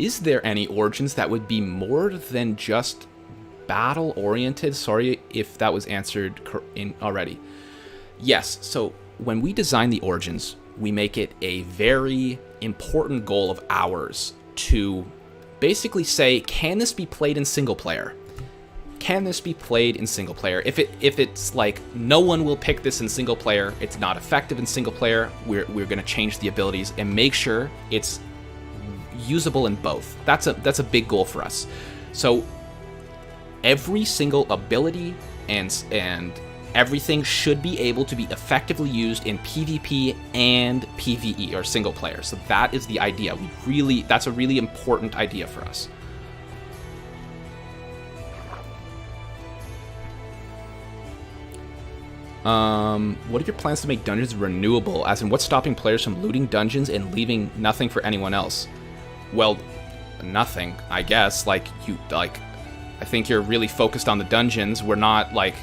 Is there any origins that would be more than just battle-oriented? Sorry if that was answered already. Yes. So when we design the origins, we make it a very important goal of ours to basically say, can this be played in single player? Can this be played in single player? If it's like no one will pick this in single player, it's not effective in single player, we're going to change the abilities and make sure it's usable in both. That's a big goal for us. So every single ability and everything should be able to be effectively used in PvP and PvE or single player. So that is the idea. That's a really important idea for us. What are your plans to make dungeons renewable? As in, what's stopping players from looting dungeons and leaving nothing for anyone else? Well, nothing, I guess. Like, I think you're really focused on the dungeons. We're not, like,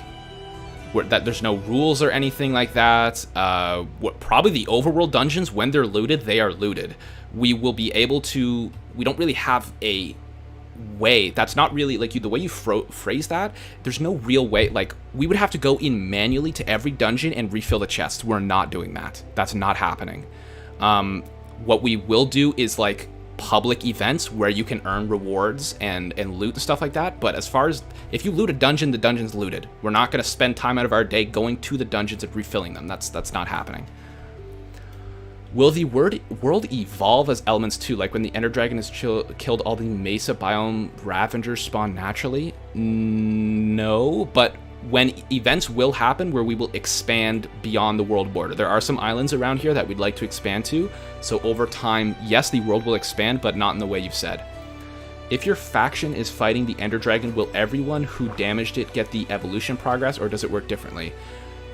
that there's no rules or anything like that. Probably the overworld dungeons, when they're looted, they are looted. We will be able to... We don't really have a way. That's not really, like, the way you phrase that, there's no real way. Like, we would have to go in manually to every dungeon and refill the chests. We're not doing that. That's not happening. What we will do is, like, public events where you can earn rewards and loot and stuff like that. But as far as, if you loot a dungeon, the dungeon's looted. We're not going to spend time out of our day going to the dungeons and refilling them. That's not happening. Will the world evolve as Elements 2, like when the Ender Dragon has killed all the Mesa biome Ravengers spawn naturally? No, but when events will happen where we will expand beyond the world border. There are some islands around here that we'd like to expand to, so over time, yes, the world will expand, but not in the way you've said. If your faction is fighting the Ender Dragon, will everyone who damaged it get the evolution progress, or does it work differently?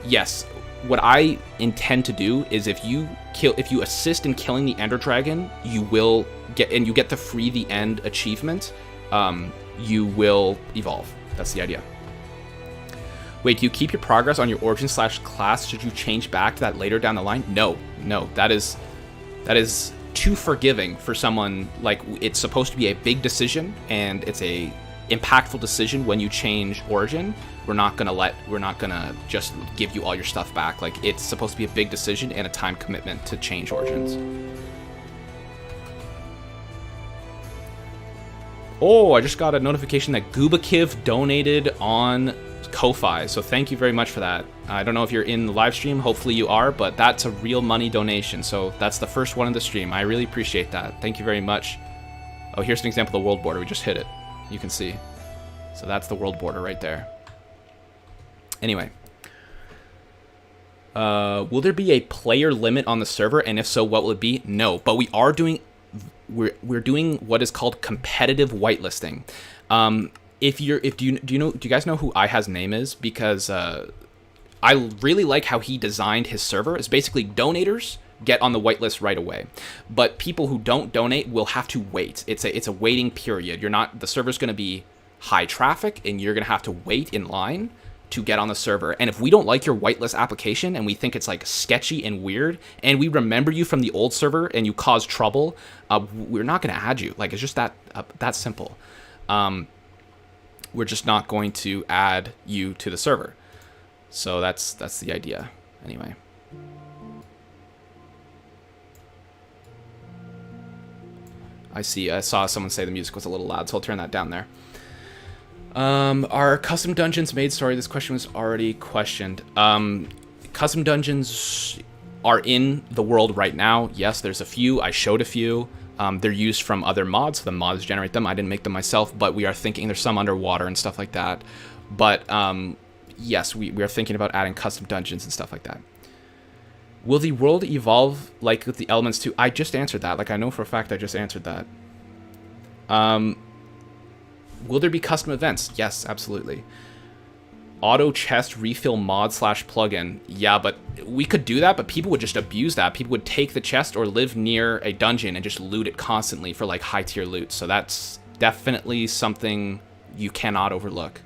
Yes. What I intend to do is if you assist in killing the Ender Dragon, you will get, and you get the free the end achievement, you will evolve. That's the idea. Wait, do you keep your progress on your origin / class? Should you change back to that later down the line? No, that is too forgiving for someone. Like, it's supposed to be a big decision, and it's a impactful decision when you change origin. We're not gonna just give you all your stuff back. Like, it's supposed to be a big decision and a time commitment to change origins. Oh, I just got a notification that Gubakiv donated on Ko-Fi, so thank you very much for that. I don't know if you're in the live stream, hopefully you are, but that's a real money donation, so that's the first one in the stream. I really appreciate that. Thank you very much. Oh, here's an example of the world border. We just hit it. You can see. So that's the world border right there. Anyway. Will there be a player limit on the server, and if so, what will it be? No, but we are doing... We're doing what is called competitive whitelisting. Do you guys know who IHA's name is? Because I really like how he designed his server. It's basically donators get on the whitelist right away, but people who don't donate will have to wait. It's a waiting period. The server's going to be high traffic, and you're going to have to wait in line to get on the server. And if we don't like your whitelist application and we think it's like sketchy and weird, and we remember you from the old server and you cause trouble, we're not going to add you. Like, it's just that simple. We're just not going to add you to the server. So that's the idea. Anyway. I saw someone say the music was a little loud, so I'll turn that down there. Are custom dungeons made? Sorry, this question was already questioned. Custom dungeons are in the world right now. Yes, there's a few. I showed a few. They're used from other mods. The mods generate them. I didn't make them myself, but we are thinking there's some underwater and stuff like that. But yes, we are thinking about adding custom dungeons and stuff like that. Will the world evolve like with the Elements 2? I just answered that. Like, I know for a fact I just answered that. Will there be custom events? Yes, absolutely. Auto chest refill mod / plugin. Yeah, but we could do that, but people would just abuse that. People would take the chest or live near a dungeon and just loot it constantly for like high tier loot. So that's definitely something you cannot overlook.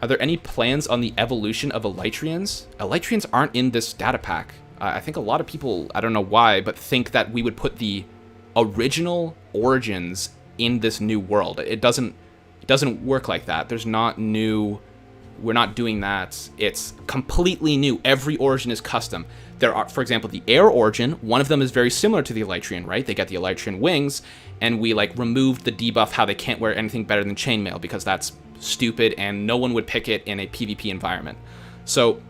Are there any plans on the evolution of Elytrians? Elytrians aren't in this data pack. I think a lot of people, I don't know why, but think that we would put the original origins in this new world. It doesn't work like that. There's not new... We're not doing that. It's completely new. Every origin is custom. There are, for example, the air origin. One of them is very similar to the Elytrian, right? They get the Elytrian wings, and we like removed the debuff how they can't wear anything better than chainmail because that's stupid and no one would pick it in a PvP environment. So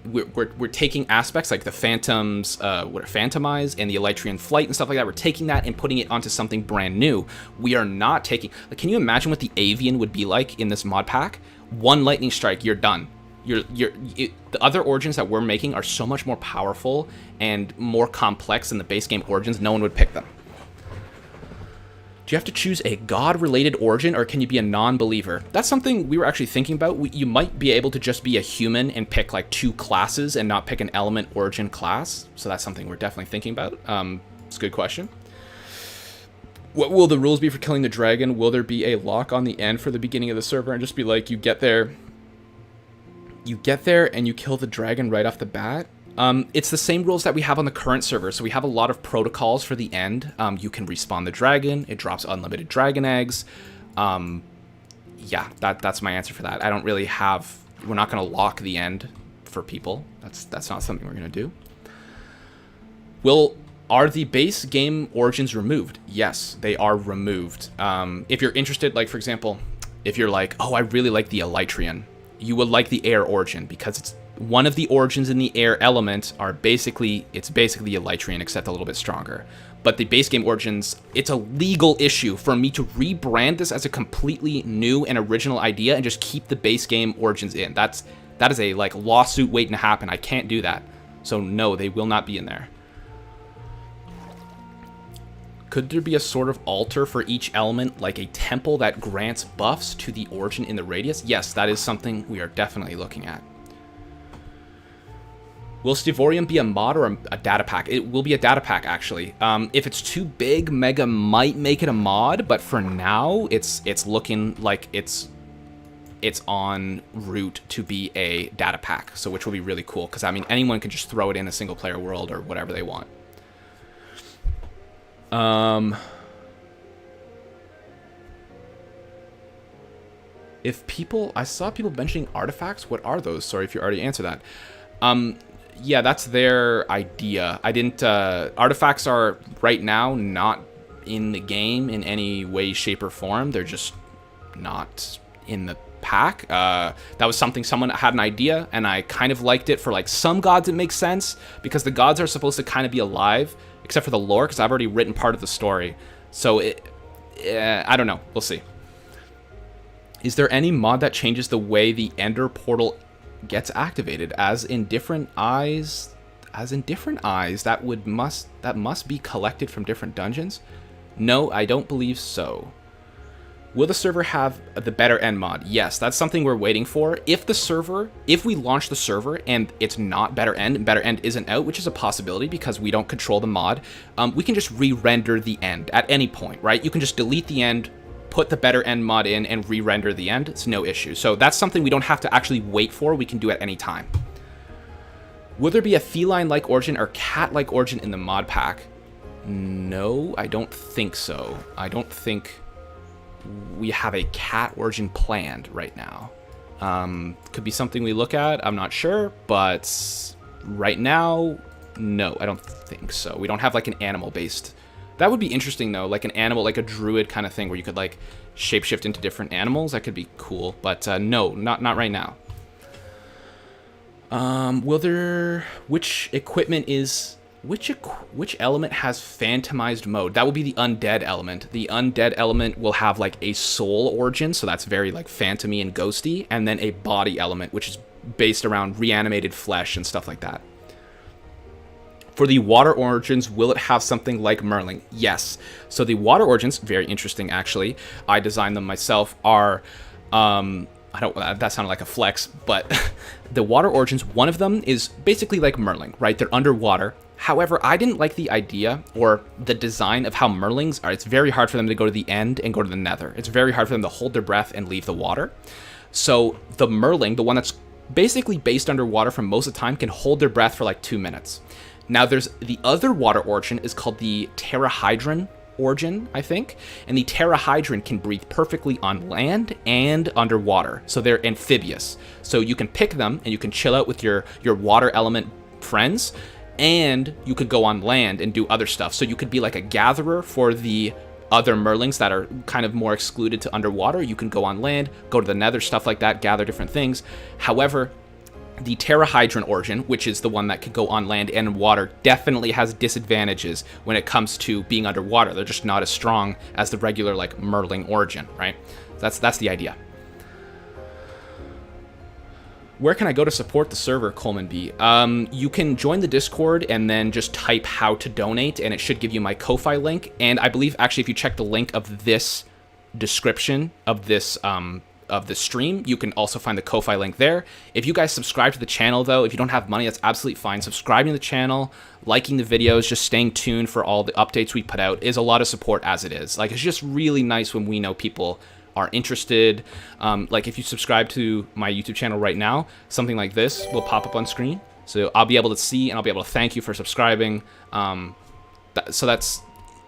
we're taking aspects like the Phantoms, Phantomize and the Elytrian Flight and stuff like that. We're taking that and putting it onto something brand new. We are not taking... Like, can you imagine what the Avian would be like in this mod pack? One lightning strike, you're done. The other origins that we're making are so much more powerful and more complex than the base game origins. No one would pick them. Do you have to choose a god-related origin, or can you be a non-believer? That's something we were actually thinking about. You might be able to just be a human and pick like 2 classes and not pick an element origin class. So that's something we're definitely thinking about. It's a good question. What will the rules be for killing the dragon? Will there be a lock on the end for the beginning of the server and just be like, you get there and you kill the dragon right off the bat? It's the same rules that we have on the current server. So we have a lot of protocols for the end. You can respawn the dragon. It drops unlimited dragon eggs. Yeah, that's my answer for that. I don't really have... We're not going to lock the end for people. That's not something we're going to do. Are the base game origins removed? Yes, they are removed. If you're interested, like, for example, if you're like, oh, I really like the Elytrian, you would like the air origin because it's one of the origins in the air element are basically the Elytrian, except a little bit stronger. But the base game origins, it's a legal issue for me to rebrand this as a completely new and original idea and just keep the base game origins in. That is a like lawsuit waiting to happen. I can't do that. So no, they will not be in there. Could there be a sort of altar for each element, like a temple that grants buffs to the origin in the radius? Yes, that is something we are definitely looking at. Will Stevorium be a mod or a data pack? It will be a data pack, actually. If it's too big, Mega might make it a mod, but for now, it's looking like it's en route to be a data pack, so which will be really cool, because, I mean, anyone can just throw it in a single-player world or whatever they want. I saw people mentioning artifacts. What are those? Sorry if you already answered that. Yeah, that's their idea. I didn't, artifacts are right now not in the game in any way, shape, or form. They're just not in the pack. That was something someone had an idea, and I kind of liked it. For like some gods it makes sense because the gods are supposed to kind of be alive, except for the lore, because I've already written part of the story. So I don't know. We'll see. Is there any mod that changes the way the Ender portal gets activated? As in different eyes? That must be collected from different dungeons? No, I don't believe so. Will the server have the better end mod? Yes, that's something we're waiting for. If we launch the server and it's not better end isn't out, which is a possibility because we don't control the mod, we can just re-render the end at any point, right? You can just delete the end, put the better end mod in, and re-render the end. It's no issue. So that's something we don't have to actually wait for. We can do at any time. Will there be a feline-like origin or cat-like origin in the mod pack? No, I don't think so. I don't think we have a cat origin planned right now. Could be something we look at. I'm not sure, but right now, no, I don't think so. We don't have like an animal-based. That would be interesting though, like an animal, like a druid kind of thing where you could like shapeshift into different animals. That could be cool, but no, not right now. Which element has phantomized mode? That will be the undead element. The undead element will have like a soul origin, so that's very like phantomy and ghosty, and then a body element, which is based around reanimated flesh and stuff like that. For the water origins, will it have something like Merling? Yes. So the water origins, very interesting actually. I designed them myself. That sounded like a flex, but the water origins, one of them is basically like Merling, right? They're underwater. However, I didn't like the idea or the design of how Merlings are. It's very hard for them to go to the end and go to the nether. It's very hard for them to hold their breath and leave the water. So the Merling, the one that's basically based underwater for most of the time, can hold their breath for like 2 minutes. Now there's the other water origin is called the Terrahydran origin, I think. And the Terrahydran can breathe perfectly on land and underwater. So they're amphibious. So you can pick them and you can chill out with your water element friends, and you could go on land and do other stuff. So you could be like a gatherer for the other Merlings that are kind of more excluded to underwater. You can go on land, go to the nether, stuff like that, gather different things. However, the Terrahydran origin, which is the one that could go on land and water, definitely has disadvantages when it comes to being underwater. They're just not as strong as the regular like Merling origin, right? That's the idea. Where can I go to support the server, Coleman B? You can join the Discord and then just type how to donate, and it should give you my Ko-Fi link. And I believe, actually, if you check the link of this description of this the stream. You can also find the Ko-Fi link there. If you guys subscribe to the channel, though, if you don't have money, that's absolutely fine. Subscribing to the channel, liking the videos, just staying tuned for all the updates we put out is a lot of support as it is. Like, it's just really nice when we know people are interested. Like, if you subscribe to my YouTube channel right now, something like this will pop up on screen. So I'll be able to see and I'll be able to thank you for subscribing. So that's,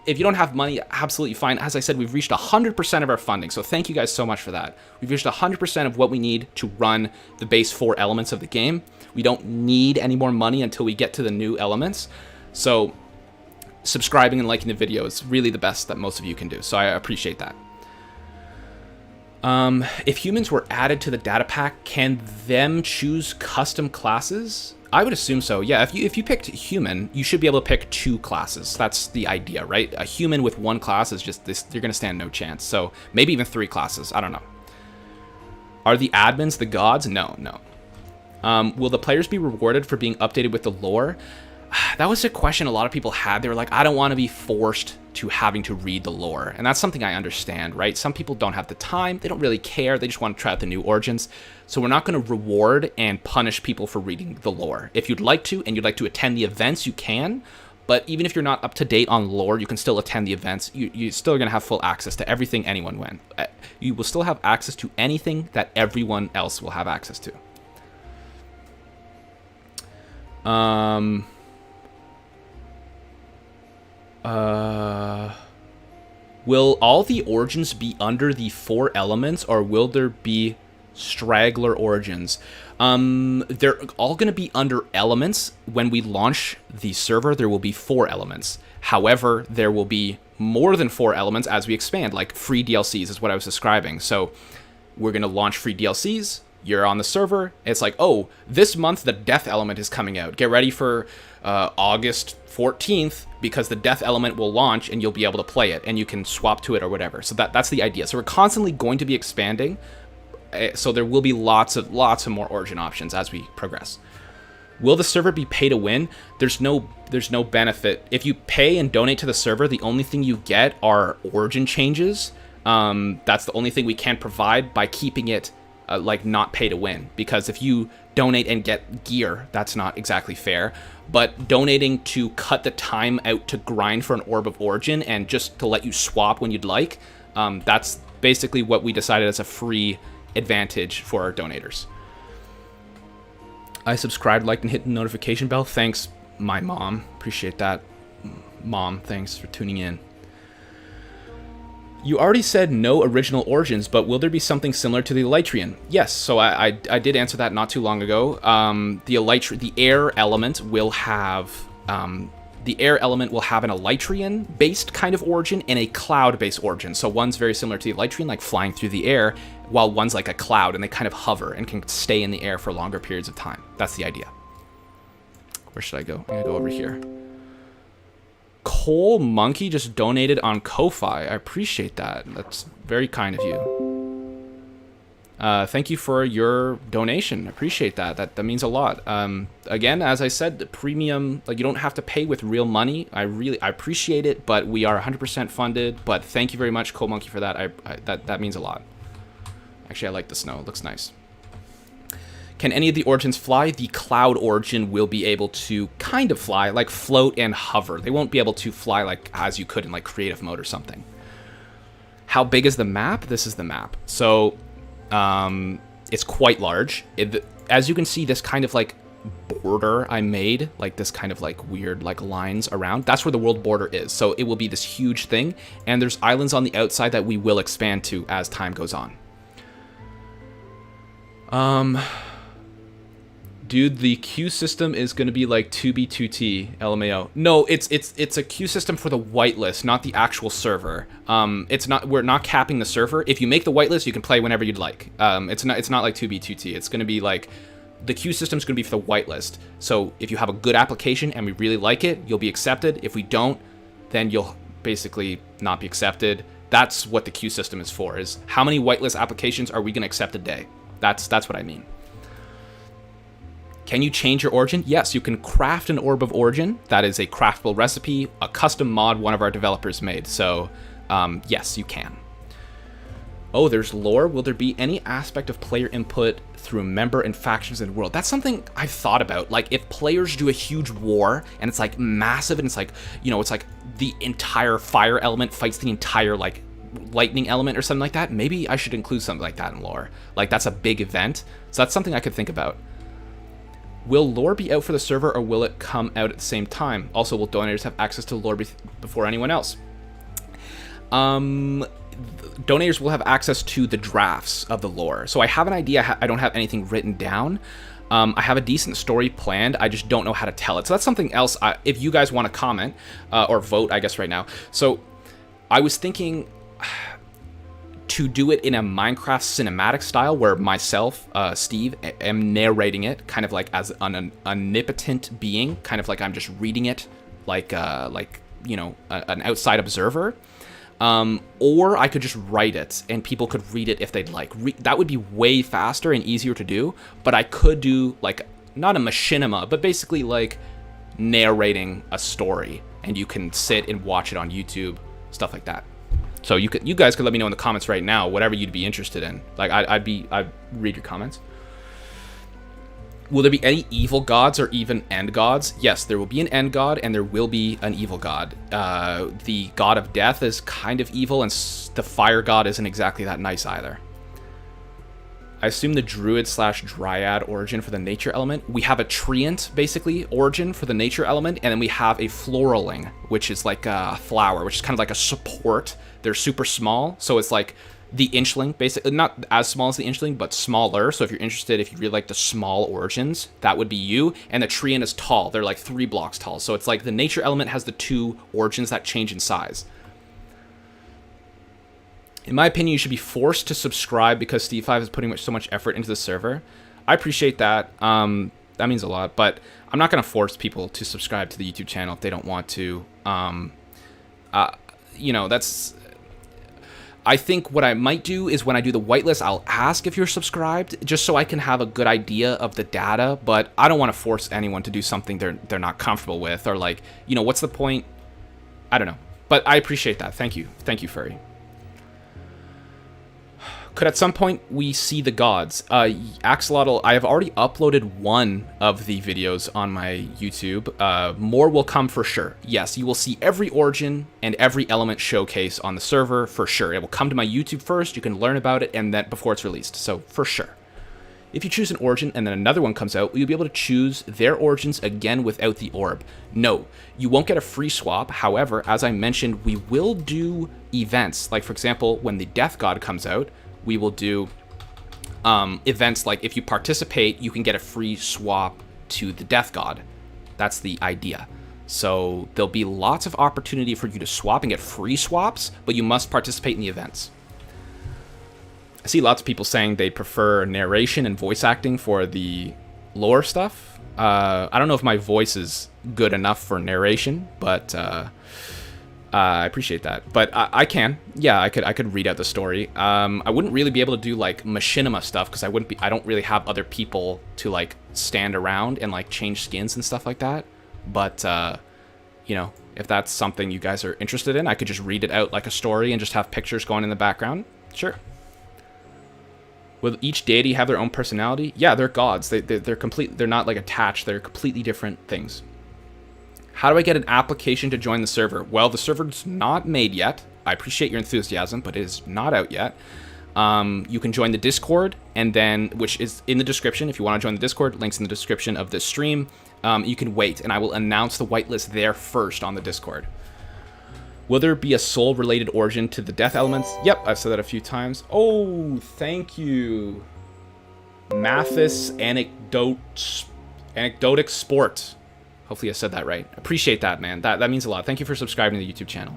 if you don't have money, absolutely fine. As I said, we've reached 100% of our funding. So thank you guys so much for that. We've reached 100% of what we need to run the base 4 elements of the game. We don't need any more money until we get to the new elements. So subscribing and liking the video is really the best that most of you can do. So I appreciate that. If humans were added to the data pack, can them choose custom classes? I would assume so. Yeah, if you picked human, you should be able to pick 2 classes. That's the idea, right? A human with 1 class is just this, you're going to stand no chance. So maybe even 3 classes. I don't know. Are the admins the gods? No. Will the players be rewarded for being updated with the lore? That was a question a lot of people had. They were like, I don't want to be forced to having to read the lore. And that's something I understand, right? Some people don't have the time. They don't really care. They just want to try out the new origins. So we're not going to reward and punish people for reading the lore. If you'd like to, and you'd like to attend the events, you can. But even if you're not up to date on lore, you can still attend the events. You still are going to have full access to everything anyone went. You will still have access to anything that everyone else will have access to. Will all the origins be under the 4 elements, or will there be straggler origins? They're all going to be under elements. When we launch the server, there will be 4 elements. However, there will be more than 4 elements as we expand, like free DLCs is what I was describing. So we're going to launch free DLCs. You're on the server. It's like, oh, this month the death element is coming out. Get ready for August 14th because the death element will launch and you'll be able to play it and you can swap to it or whatever. So that's the idea. So we're constantly going to be expanding. So there will be lots of more origin options as we progress. Will the server be pay to win? There's no benefit. If you pay and donate to the server, the only thing you get are origin changes. That's the only thing we can provide by keeping it like not pay to win, because if you donate and get gear, that's not exactly fair. But donating to cut the time out to grind for an orb of origin and just to let you swap when you'd like, that's basically what we decided as a free advantage for our donators. I subscribed, liked, and hit the notification bell. Thanks, my mom. Appreciate that. Mom, thanks for tuning in. You already said no original origins, but will there be something similar to the Elytrian? Yes, so I did answer that not too long ago. The air element will have an Elytrian-based kind of origin and a cloud-based origin. So one's very similar to the Elytrian, like flying through the air, while one's like a cloud, and they kind of hover and can stay in the air for longer periods of time. That's the idea. Where should I go? I'm gonna go over here. Cole Monkey just donated on Ko-Fi. I appreciate that. That's very kind of you. Thank you for your donation. I appreciate that. That means a lot. Again, as I said, the premium, like, you don't have to pay with real money. I appreciate it, but we are 100% funded. But thank you very much, Cole Monkey, for that. That means a lot. Actually, I like the snow. It looks nice. Can any of the origins fly? The cloud origin will be able to kind of fly, like float and hover. They won't be able to fly like as you could in like creative mode or something. How big is the map? This is the map. So it's quite large. As you can see, this kind of like border I made, like this kind of like weird like lines around, that's where the world border is. So it will be this huge thing, and there's islands on the outside that we will expand to as time goes on. Dude, the queue system is going to be like 2B2T, LMAO. No, it's a queue system for the whitelist, not the actual server. We're not capping the server. If you make the whitelist, you can play whenever you'd like. It's not like 2B2T. It's going to be like, the queue system's going to be for the whitelist. So if you have a good application and we really like it, you'll be accepted. If we don't, then you'll basically not be accepted. That's what the queue system is for, is how many whitelist applications are we going to accept a day? That's what I mean. Can you change your origin? Yes, you can craft an orb of origin. That is a craftable recipe, a custom mod one of our developers made. So, yes, you can. Oh, there's lore. Will there be any aspect of player input through member and factions in the world? That's something I've thought about. Like, if players do a huge war and it's like massive and it's like, you know, it's like the entire fire element fights the entire like lightning element or something like that, maybe I should include something like that in lore. Like, that's a big event. So that's something I could think about. Will lore be out for the server or will it come out at the same time? Also, will donators have access to lore before anyone else? Donators will have access to the drafts of the lore. So I have an idea. I don't have anything written down. I have a decent story planned. I just don't know how to tell it. So that's something else. If you guys want to comment or vote, I guess right now. So I was thinking to do it in a Minecraft cinematic style where myself, Steve, am narrating it kind of like as an omnipotent being, kind of like I'm just reading it like you know, an outside observer. Or I could just write it and people could read it if they'd like. That would be way faster and easier to do, but I could do like, not a machinima, but basically like narrating a story and you can sit and watch it on YouTube, stuff like that. So you guys could let me know in the comments right now, whatever you'd be interested in. Like I'd read your comments. Will there be any evil gods or even end gods? Yes, there will be an end god and there will be an evil god. The god of death is kind of evil and the fire god isn't exactly that nice either. I assume the druid/dryad origin for the nature element. We have a treant, basically, origin for the nature element, and then we have a floraling, which is like a flower, which is kind of like a support. They're super small, so it's like the inchling, basically, not as small as the inchling, but smaller. So if you're interested, if you really like the small origins, that would be you. And the treant is tall. They're like 3 blocks tall. So it's like the nature element has the 2 origins that change in size. In my opinion, you should be forced to subscribe because Steve 5 is putting so much effort into the server. I appreciate that. That means a lot, but I'm not going to force people to subscribe to the YouTube channel if they don't want to. You know, that's... I think what I might do is when I do the whitelist, I'll ask if you're subscribed, just so I can have a good idea of the data, but I don't want to force anyone to do something they're not comfortable with, or like, you know, what's the point? I don't know. But I appreciate that. Thank you. Thank you, Furry. Could at some point we see the gods? Axolotl, I have already uploaded one of the videos on my YouTube. More will come for sure. Yes, you will see every origin and every element showcase on the server for sure. It will come to my YouTube first, you can learn about it, and then before it's released, so for sure. If you choose an origin and then another one comes out, will you be able to choose their origins again without the orb? No, you won't get a free swap. However, as I mentioned, we will do events. Like, for example, when the Death God comes out, we will do events like if you participate, you can get a free swap to the Death God. That's the idea. So there'll be lots of opportunity for you to swap and get free swaps, but you must participate in the events. I see lots of people saying they prefer narration and voice acting for the lore stuff. I don't know if my voice is good enough for narration, but I appreciate that, but I can. Yeah, I could read out the story. I wouldn't really be able to do like machinima stuff because I don't really have other people to like stand around and like change skins and stuff like that. But you know, if that's something you guys are interested in, I could just read it out like a story and just have pictures going in the background. Sure. Will each deity have their own personality? Yeah, they're gods. They're complete. They're not like attached. They're completely different things. How do I get an application to join the server? Well, the server's not made yet. I appreciate your enthusiasm, but it is not out yet. You can join the Discord, and then, which is in the description. If you want to join the Discord, links in the description of this stream. You can wait, and I will announce the whitelist there first on the Discord. Will there be a soul-related origin to the death elements? Yep, I've said that a few times. Oh, thank you. Mathis Anecdotic Sport. Hopefully I said that right. Appreciate that, man. That means a lot. Thank you for subscribing to the YouTube channel.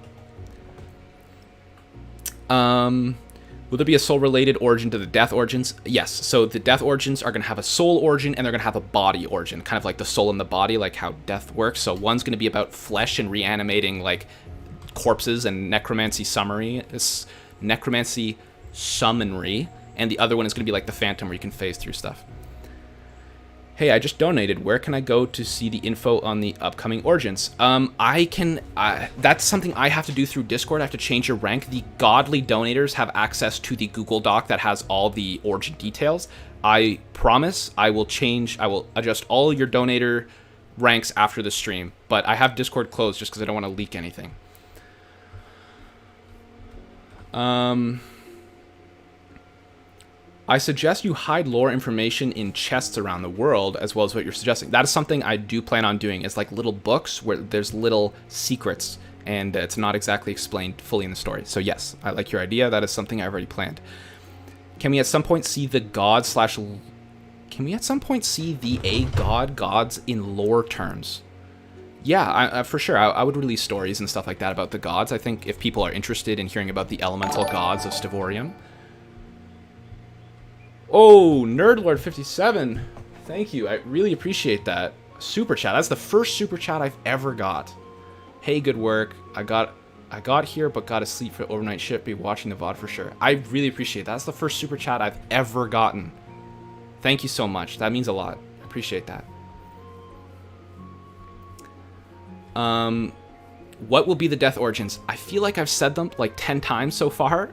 Will there be a soul-related origin to the death origins? Yes. So the death origins are going to have a soul origin, and they're going to have a body origin. Kind of like the soul and the body, like how death works. So one's going to be about flesh and reanimating, like, corpses and necromancy summonry, and the other one is going to be like the phantom where you can phase through stuff. Hey, I just donated. Where can I go to see the info on the upcoming Origins? That's something I have to do through Discord. I have to change your rank. The godly donators have access to the Google Doc that has all the Origin details. I promise I will adjust all your donator ranks after the stream, but I have Discord closed just because I don't want to leak anything. I suggest you hide lore information in chests around the world, as well as what you're suggesting. That is something I do plan on doing. It's like little books where there's little secrets, and it's not exactly explained fully in the story. So yes, I like your idea. That is something I've already planned. Can we at some point see the Can we at some point see the gods in lore terms? Yeah, for sure. I would release stories and stuff like that about the gods. I think if people are interested in hearing about the elemental gods of Stevorium. Oh, Nerdlord57. Thank you. I really appreciate that. Super chat. That's the first super chat I've ever got. Hey, good work. I got here, but got to sleep for overnight shift. Be watching the VOD for sure. I really appreciate that. That's the first super chat I've ever gotten. Thank you so much. That means a lot. I appreciate that. What will be the death origins? I feel like I've said them like 10 times so far.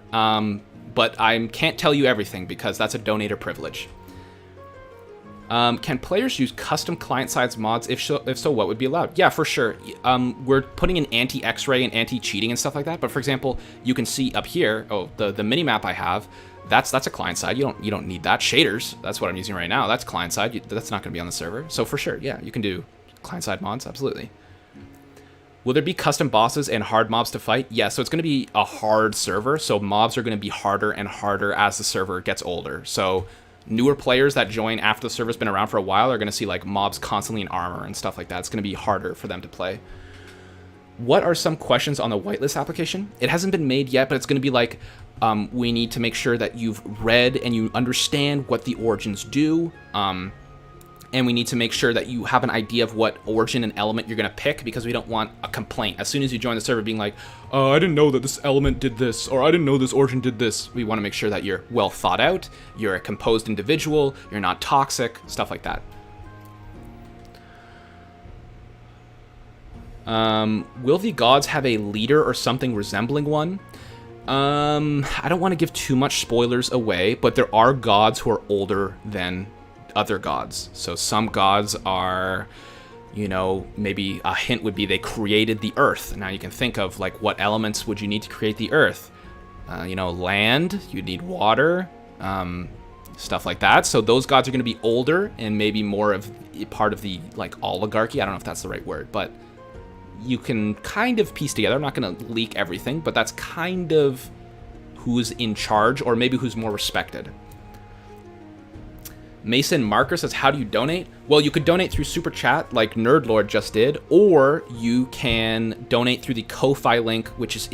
But I can't tell you everything because that's a donator privilege. Can players use custom client-side mods? If so, what would be allowed? Yeah, for sure. We're putting in anti-X-ray and anti-cheating and stuff like that. But for example, you can see up here, the mini-map I have, that's a client-side. You don't need that. Shaders, that's what I'm using right now. That's client-side. That's not going to be on the server. So for sure, yeah, you can do client-side mods, absolutely. Will there be custom bosses and hard mobs to fight? Yeah, so it's going to be a hard server, so mobs are going to be harder and harder as the server gets older. So newer players that join after the server's been around for a while are going to see like mobs constantly in armor and stuff like that. It's going to be harder for them to play. What are some questions on the whitelist application? It hasn't been made yet, but it's going to be like, we need to make sure that you've read and you understand what the origins do. And we need to make sure that you have an idea of what origin and element you're going to pick, because we don't want a complaint as soon as you join the server being like, oh, I didn't know that this element did this, or I didn't know this origin did this. We want to make sure that you're well thought out, you're a composed individual, you're not toxic, stuff like that. Will the gods have a leader or something resembling one? I don't want to give too much spoilers away, but there are gods who are older than other gods. So some gods are, you know, maybe a hint would be they created the earth. Now you can think of like what elements would you need to create the earth? You know, land, you need water, stuff like that. So those gods are going to be older and maybe more of part of the like oligarchy. I don't know if that's the right word, but you can kind of piece together. I'm not going to leak everything, but that's kind of who's in charge, or maybe who's more respected. Mason Marker says, how do you donate? Well, you could donate through Super Chat like Nerdlord just did, or you can donate through the Ko-Fi link, which is,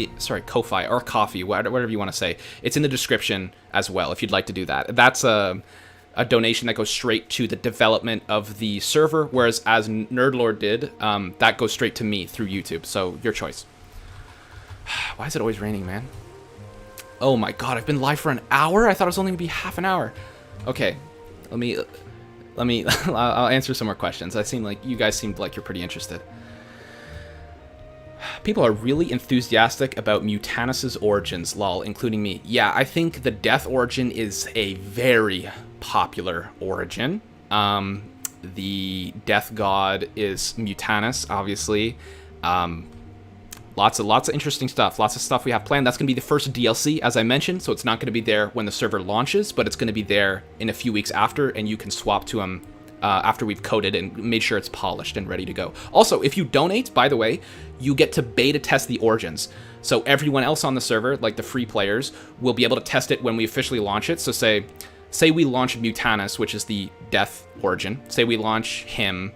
Ko-Fi or Coffee, whatever you want to say. It's in the description as well if you'd like to do that. That's a donation that goes straight to the development of the server, whereas as Nerdlord did, that goes straight to me through YouTube. So your choice. Why is it always raining, man? Oh my god, I've been live for an hour? I thought it was only going to be half an hour. Okay. Let me, I'll answer some more questions. You guys seemed like you're pretty interested. People are really enthusiastic about Mutanus' origins, lol, including me. Yeah, I think the death origin is a very popular origin. The death god is Mutanus, obviously. Lots of interesting stuff. Lots of stuff we have planned. That's going to be the first DLC, as I mentioned, so it's not going to be there when the server launches, but it's going to be there in a few weeks after, and you can swap to them after we've coded and made sure it's polished and ready to go. Also, if you donate, by the way, you get to beta test the origins. So everyone else on the server, like the free players, will be able to test it when we officially launch it. So say we launch Mutanus, which is the death origin. Say we launch him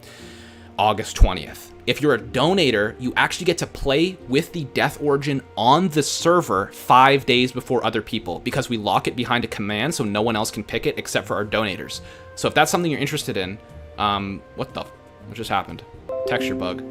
August 20th. If you're a donator, you actually get to play with the death origin on the server 5 days before other people, because we lock it behind a command so no one else can pick it except for our donators. So if that's something you're interested in, what just happened? Texture bug.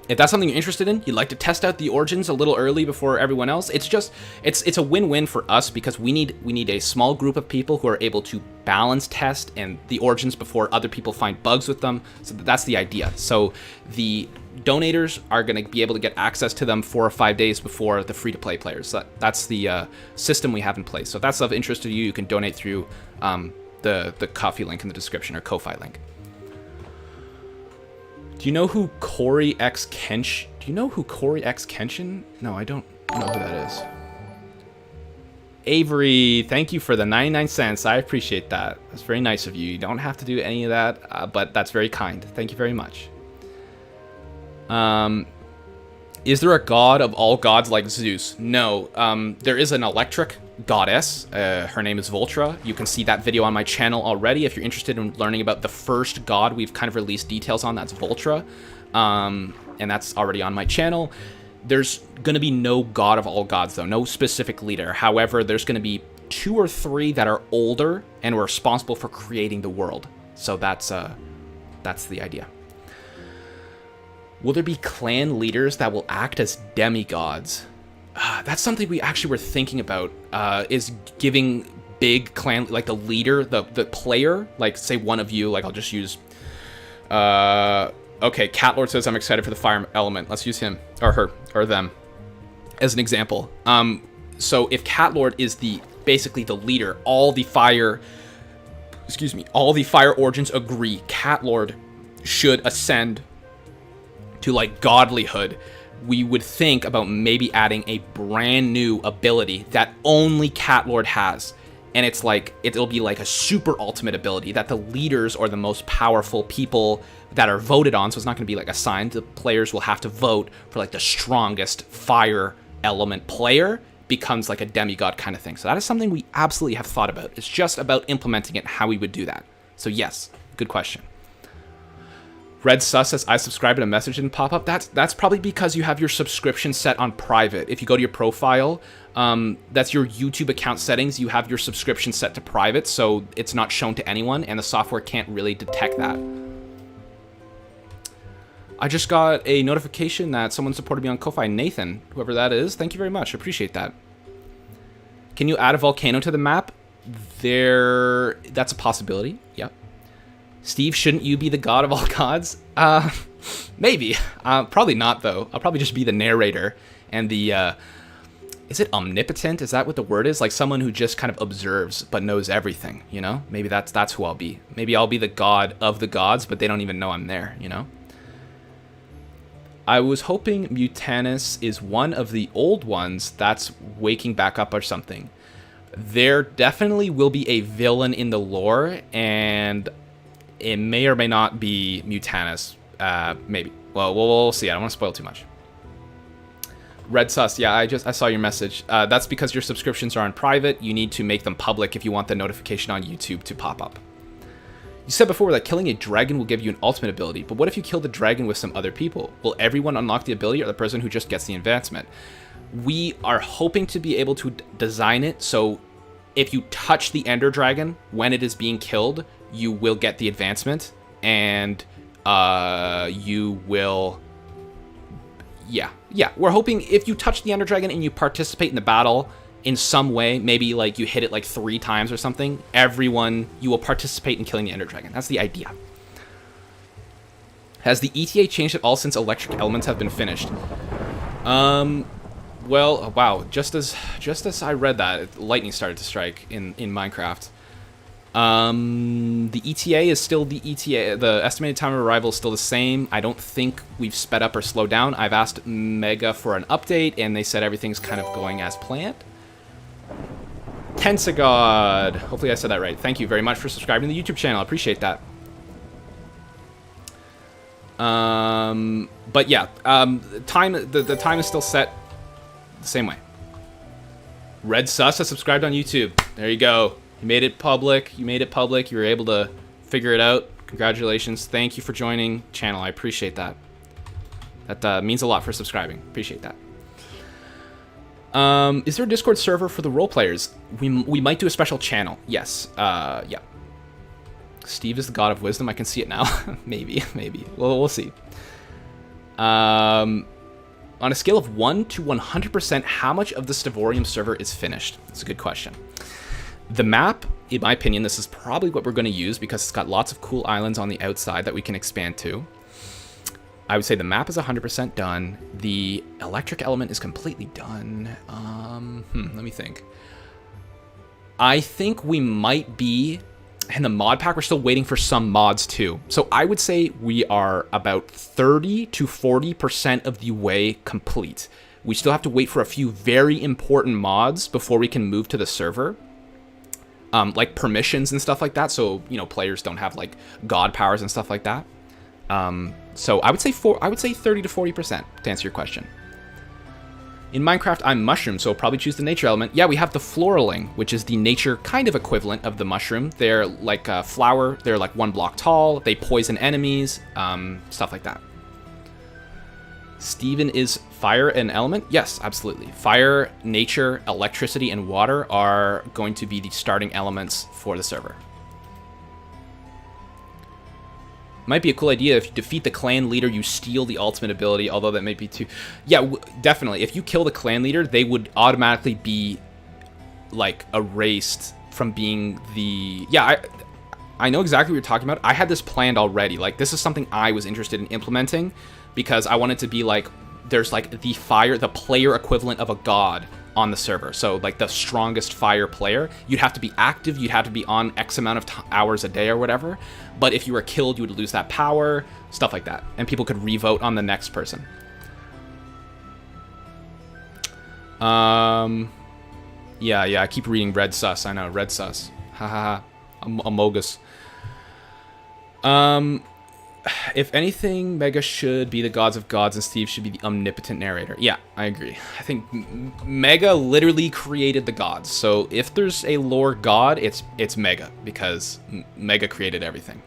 If that's something you're interested in, you'd like to test out the origins a little early before everyone else, it's a win-win for us, because we need a small group of people who are able to balance test and the origins before other people find bugs with them. So that's the idea. So the donators are going to be able to get access to them 4 or 5 days before the free-to-play players. So that's the system we have in place. So if that's of interest to you, you can donate through the Ko-fi link in the description, or Ko-fi link. Do you know who Corey X Kench? Do you know who Corey X Kenshin? No, I don't know who that is. Avery, thank you for the 99 cents. I appreciate that. That's very nice of you. You don't have to do any of that, but that's very kind. Thank you very much. Is there a god of all gods like Zeus? No. There is an electric goddess. Her name is Voltra. You can see that video on my channel already. If you're interested in learning about the first god we've kind of released details on, that's Voltra. And that's already on my channel. There's going to be no god of all gods, though. No specific leader. However, there's going to be 2 or 3 that are older and were responsible for creating the world. So that's the idea. Will there be clan leaders that will act as demigods? That's something we actually were thinking about, is giving big clan, like the leader, the player, like say one of you, like I'll just use, okay, Catlord says I'm excited for the fire element. Let's use him, or her, or them, as an example. So if Catlord is basically the leader, all the fire origins agree Catlord should ascend to like godlyhood. We would think about maybe adding a brand new ability that only Catlord has. And it's like, it'll be like a super ultimate ability that the leaders or the most powerful people that are voted on, so it's not going to be like assigned, the players will have to vote for like the strongest fire element player becomes like a demigod kind of thing. So that is something we absolutely have thought about. It's just about implementing it, how we would do that. So yes, good question. Red Sus says, I subscribed and a message didn't pop up. That's probably because you have your subscription set on private. If you go to your profile, that's your YouTube account settings. You have your subscription set to private, so it's not shown to anyone, and the software can't really detect that. I just got a notification that someone supported me on Ko-fi. Nathan, whoever that is, thank you very much. I appreciate that. Can you add a volcano to the map? That's a possibility. Yep. Steve, shouldn't you be the god of all gods? Maybe. Probably not, though. I'll probably just be the narrator and the, is it omnipotent? Is that what the word is? Like someone who just kind of observes but knows everything, you know? Maybe that's who I'll be. Maybe I'll be the god of the gods, but they don't even know I'm there, you know? I was hoping Mutanus is one of the old ones that's waking back up or something. There definitely will be a villain in the lore, and it may or may not be Mutanus. Maybe. Well, we'll see. I don't want to spoil too much. Red Sus, yeah, I saw your message. That's because your subscriptions are on private. You need to make them public if you want the notification on YouTube to pop up. You said before that killing a dragon will give you an ultimate ability, but what if you kill the dragon with some other people? Will everyone unlock the ability, or the person who just gets the advancement? We are hoping to be able to design it so if you touch the Ender Dragon when it is being killed, you will get the advancement, and you will... Yeah, we're hoping if you touch the Ender Dragon and you participate in the battle in some way, maybe like you hit it like 3 times or something, you will participate in killing the Ender Dragon. That's the idea. Has the ETA changed at all since electric elements have been finished? Well, wow, just as I read that, lightning started to strike in Minecraft. The ETA is still the ETA. The estimated time of arrival is still the same. I don't think we've sped up or slowed down. I've asked Mega for an update, and they said everything's kind of going as planned. Tensagod. Hopefully I said that right. Thank you very much for subscribing to the YouTube channel. I appreciate that. But yeah, the time is still set the same way. Red Sus has subscribed on YouTube. There you go. You made it public. You were able to figure it out. Congratulations. Thank you for joining channel. I appreciate that. That means a lot for subscribing. Appreciate that. Is there a Discord server for the role players? We might do a special channel. Yes. Yeah. Steve is the god of wisdom. I can see it now. maybe. Well, we'll see. On a scale of 1 to 100%, how much of the Stevorium server is finished? That's a good question. The map, in my opinion, this is probably what we're going to use because it's got lots of cool islands on the outside that we can expand to. I would say the map is 100% done. The electric element is completely done. Let me think. I think we might be... And the mod pack, we're still waiting for some mods too. So I would say we are about 30 to 40% of the way complete. We still have to wait for a few very important mods before we can move to the server. Like permissions and stuff like that. So, you know, players don't have like god powers and stuff like that. So I would say 30 to 40% to answer your question. In Minecraft, I'm mushroom, so I'll probably choose the nature element. Yeah, we have the floraling, which is the nature kind of equivalent of the mushroom. They're like a flower. They're like 1 block tall. They poison enemies, stuff like that. Steven, is fire an element? Yes, absolutely. Fire, nature, electricity, and water are going to be the starting elements for the server. Might be a cool idea if you defeat the clan leader, you steal the ultimate ability, although that may be too... Yeah, definitely. If you kill the clan leader, they would automatically be, like, erased from being the... Yeah, I know exactly what you're talking about. I had this planned already. Like, this is something I was interested in implementing because I wanted to be, like, there's, like, the player equivalent of a god on the server. So, like, the strongest fire player. You'd have to be active. You'd have to be on X amount of hours a day or whatever. But if you were killed, you would lose that power, stuff like that. And people could revote on the next person. Yeah, I keep reading red sus. I know, red sus. Ha ha ha. Amogus. If anything, Mega should be the gods of gods and Steve should be the omnipotent narrator. Yeah, I agree. I think Mega literally created the gods. So if there's a lore god, it's Mega, because Mega created everything.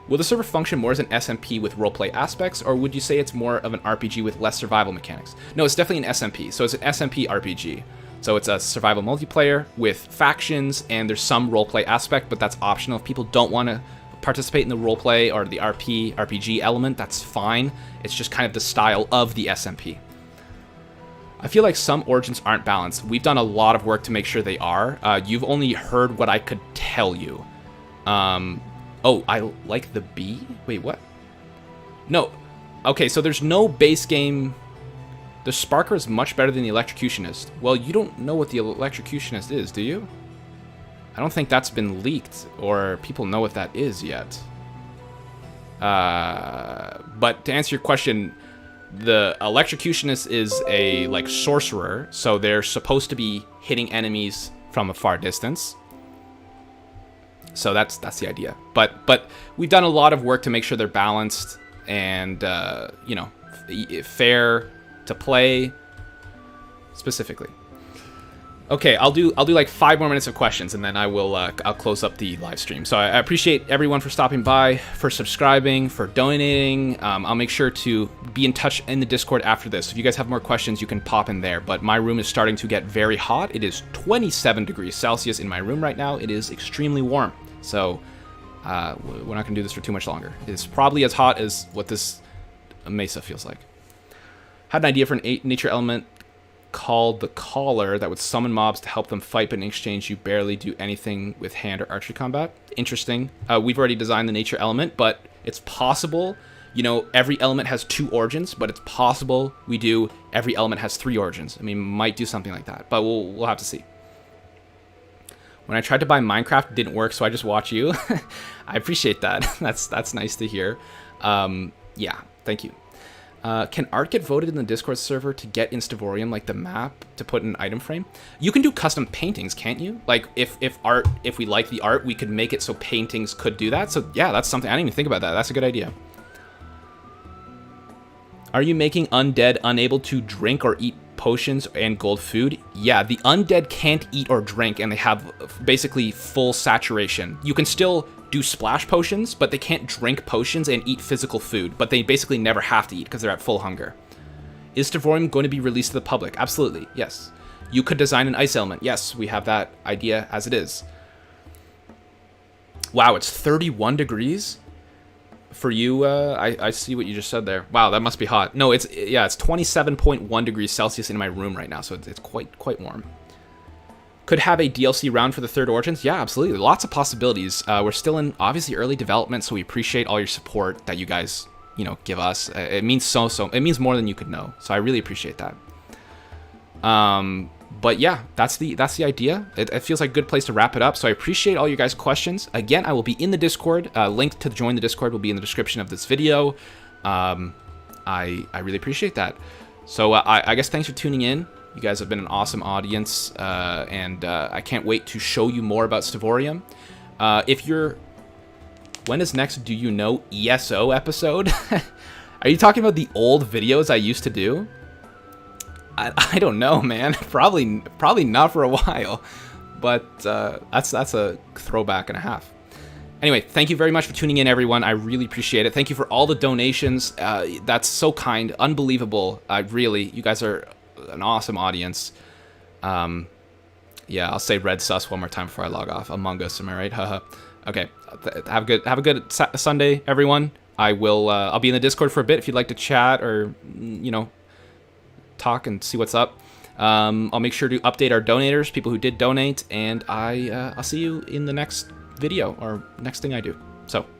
Will the server function more as an SMP with roleplay aspects, or would you say it's more of an RPG with less survival mechanics? No, it's definitely an SMP. So it's an SMP RPG. So it's a survival multiplayer with factions, and there's some roleplay aspect, but that's optional. If people don't want to participate in the roleplay or the RPG element, that's fine. It's just kind of the style of the SMP. I feel like some origins aren't balanced. We've done a lot of work to make sure they are. You've only heard what I could tell you. Oh, I like the bee? Wait, what? No. Okay, so there's no base game. The Sparker is much better than the Electrocutionist. Well, you don't know what the Electrocutionist is, do you? I don't think that's been leaked, or people know what that is yet. But to answer your question, the Electrocutionist is a, like, sorcerer, so they're supposed to be hitting enemies from a far distance. So that's the idea. But we've done a lot of work to make sure they're balanced and, you know, fair to play specifically. Okay, I'll do like 5 more minutes of questions, and then I'll close up the live stream. So I appreciate everyone for stopping by, for subscribing, for donating. I'll make sure to be in touch in the Discord after this. If you guys have more questions, you can pop in there. But my room is starting to get very hot. It is 27 degrees Celsius in my room right now. It is extremely warm. So we're not going to do this for too much longer. It's probably as hot as what this mesa feels like. Had an idea for an nature element called the Caller that would summon mobs to help them fight, but in exchange you barely do anything with hand or archery combat. Interesting. We've already designed the nature element, but it's possible, you know, every element has 2 origins, but it's possible we do every element has 3 origins. I mean, might do something like that, but we'll have to see. When I tried to buy Minecraft, it didn't work, so I just watch you. I appreciate that. That's nice to hear. Yeah, thank you. Can art get voted in the Discord server to get in Stevorium, like the map, to put in an item frame? You can do custom paintings, can't you? Like, if we like the art, we could make it so paintings could do that. So, yeah, that's something. I didn't even think about that. That's a good idea. Are you making undead unable to drink or eat potions and gold food? Yeah, the undead can't eat or drink, and they have basically full saturation. You can still do splash potions, but they can't drink potions and eat physical food, but they basically never have to eat because they're at full hunger. Is Stevorium going to be released to the public? Absolutely, yes. You could design an ice element. Yes, we have that idea as it is. Wow, it's 31 degrees? For you, I see what you just said there. Wow, that must be hot. No, it's 27.1 degrees Celsius in my room right now, so it's quite warm. Could have a DLC round for the third Origins? Yeah, absolutely. Lots of possibilities. We're still in, obviously, early development, so we appreciate all your support that you guys, give us. It means it means more than you could know, so I really appreciate that. But yeah, that's the idea. It feels like a good place to wrap it up, so I appreciate all you guys' questions. Again, I will be in the Discord. Link to join the Discord will be in the description of this video. I really appreciate that. So I guess thanks for tuning in. You guys have been an awesome audience, and I can't wait to show you more about Stevorium. When is next Do You Know ESO episode? Are you talking about the old videos I used to do? I don't know, man. Probably not for a while, but that's a throwback and a half. Anyway, thank you very much for tuning in, everyone. I really appreciate it. Thank you for all the donations. That's so kind, unbelievable. You guys are an awesome audience. Yeah, I'll say red sus one more time before I log off. Among Us, am I right? Haha. Okay, have a good Sunday, everyone. I'll be in the Discord for a bit if you'd like to chat or talk and see what's up. I'll make sure to update our donators, people who did donate, and I'll see you in the next video or next thing I do. So